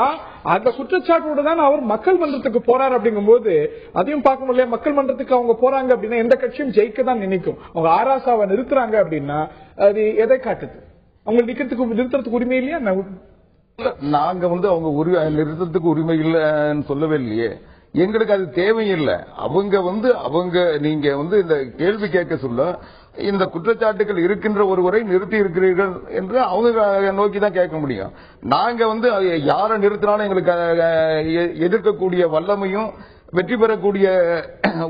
அந்த குற்றச்சாட்டோட தான் அவர் மக்கள் மன்றத்துக்கு போறாரு. அப்படிங்கும் போது அதையும் பார்க்க முடியல. மக்கள் மன்றத்துக்கு அவங்க போறாங்க அப்படின்னா எந்த கட்சியும் ஜெயிக்க தான் நினைக்கும். அவங்க ஆராசாவை நிறுத்துறாங்க அப்படின்னா அது எதை காட்டுது? அவங்க நிறுத்துறதுக்கு உரிமை இல்லையா? நாங்க அவங்க நிறுத்தத்துக்கு உரிமை இல்லைன்னு சொல்லவே இல்லையே. எங்களுக்கு அது தேவையில்லை. அவங்க நீங்க இந்த கேள்வி கேட்க சொல்ல இந்த குற்றச்சாட்டுகள் இருக்கின்ற ஒருவரை நிறுத்தி இருக்கிறீர்கள் என்று அவங்க நோக்கி தான் கேட்க முடியும். நாங்க யாரை நிறுத்தினாலும் எங்களுக்கு எதிர்க்கக்கூடிய வல்லமையும் வெற்றி பெறக்கூடிய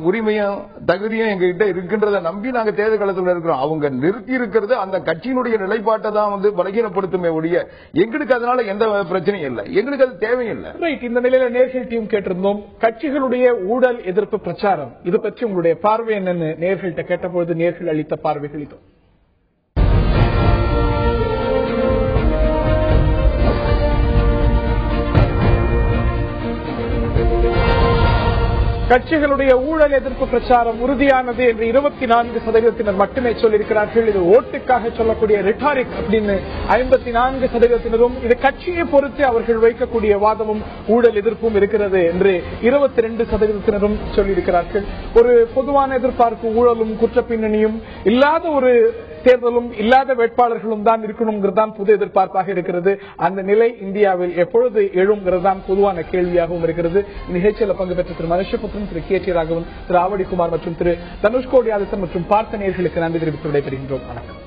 உரிமையும் தகுதியும் எங்ககிட்ட இருக்கின்றதை நம்பி நாங்க தேர்தல் களத்தில் இருக்கிறோம். அவங்க நிறுத்தி இருக்கிறது அந்த கட்சியினுடைய நிலைப்பாட்டை தான் பலகீனப்படுத்துமே ஒழிய எங்களுக்கு அதனால எந்த பிரச்சனையும் இல்லை. எங்களுக்கு அது தேவையில்லை. இந்த நிலையில நேர்கள் டீம் கேட்டிருந்தோம், கட்சிகளுடைய ஊழல் எதிர்ப்பு பிரச்சாரம் இது பற்றி உங்களுடைய பார்வை என்னன்னு நேர்கள்ட்ட கேட்டபோது நேர்கள் அளித்த பார்வைகள் இது. கட்சிகளுடைய ஊழல் எதிர்ப்பு பிரச்சாரம் உறுதியானது என்று 24% மட்டுமே சொல்லியிருக்கிறார்கள். இது ஓட்டுக்காக சொல்லக்கூடிய ரிட்டாரிக் அப்படின்னு 54%, இது கட்சியை பொறுத்து அவர்கள் வைக்கக்கூடிய வாதமும் ஊழல் எதிர்ப்பும் இருக்கிறது என்று 22% சொல்லியிருக்கிறார்கள். ஒரு பொதுவான எதிர்பார்ப்பு ஊழலும் குற்ற பின்னணியும் இல்லாத ஒரு தேர்தலும் இல்லாத வேட்பாளர்களும் தான் இருக்கணுங்கிறது தான் பொது எதிர்பார்ப்பாக இருக்கிறது. அந்த நிலை இந்தியாவில் எப்பொழுது எழுங்கிறது தான் பொதுவான கேள்வியாகவும் இருக்கிறது. நிகழ்ச்சியில் பங்கு பெற்ற திரு மனுஷபுத்திரன், திரு கே டி ராகவன், திரு ஆவடிக்குமார் மற்றும் திரு தனுஷ்கோடி ஆதித்தன் மற்றும் பார்த்த நேயர்களுக்கு நன்றி தெரிவித்து விடைபெறுகின்றோம். வணக்கம்.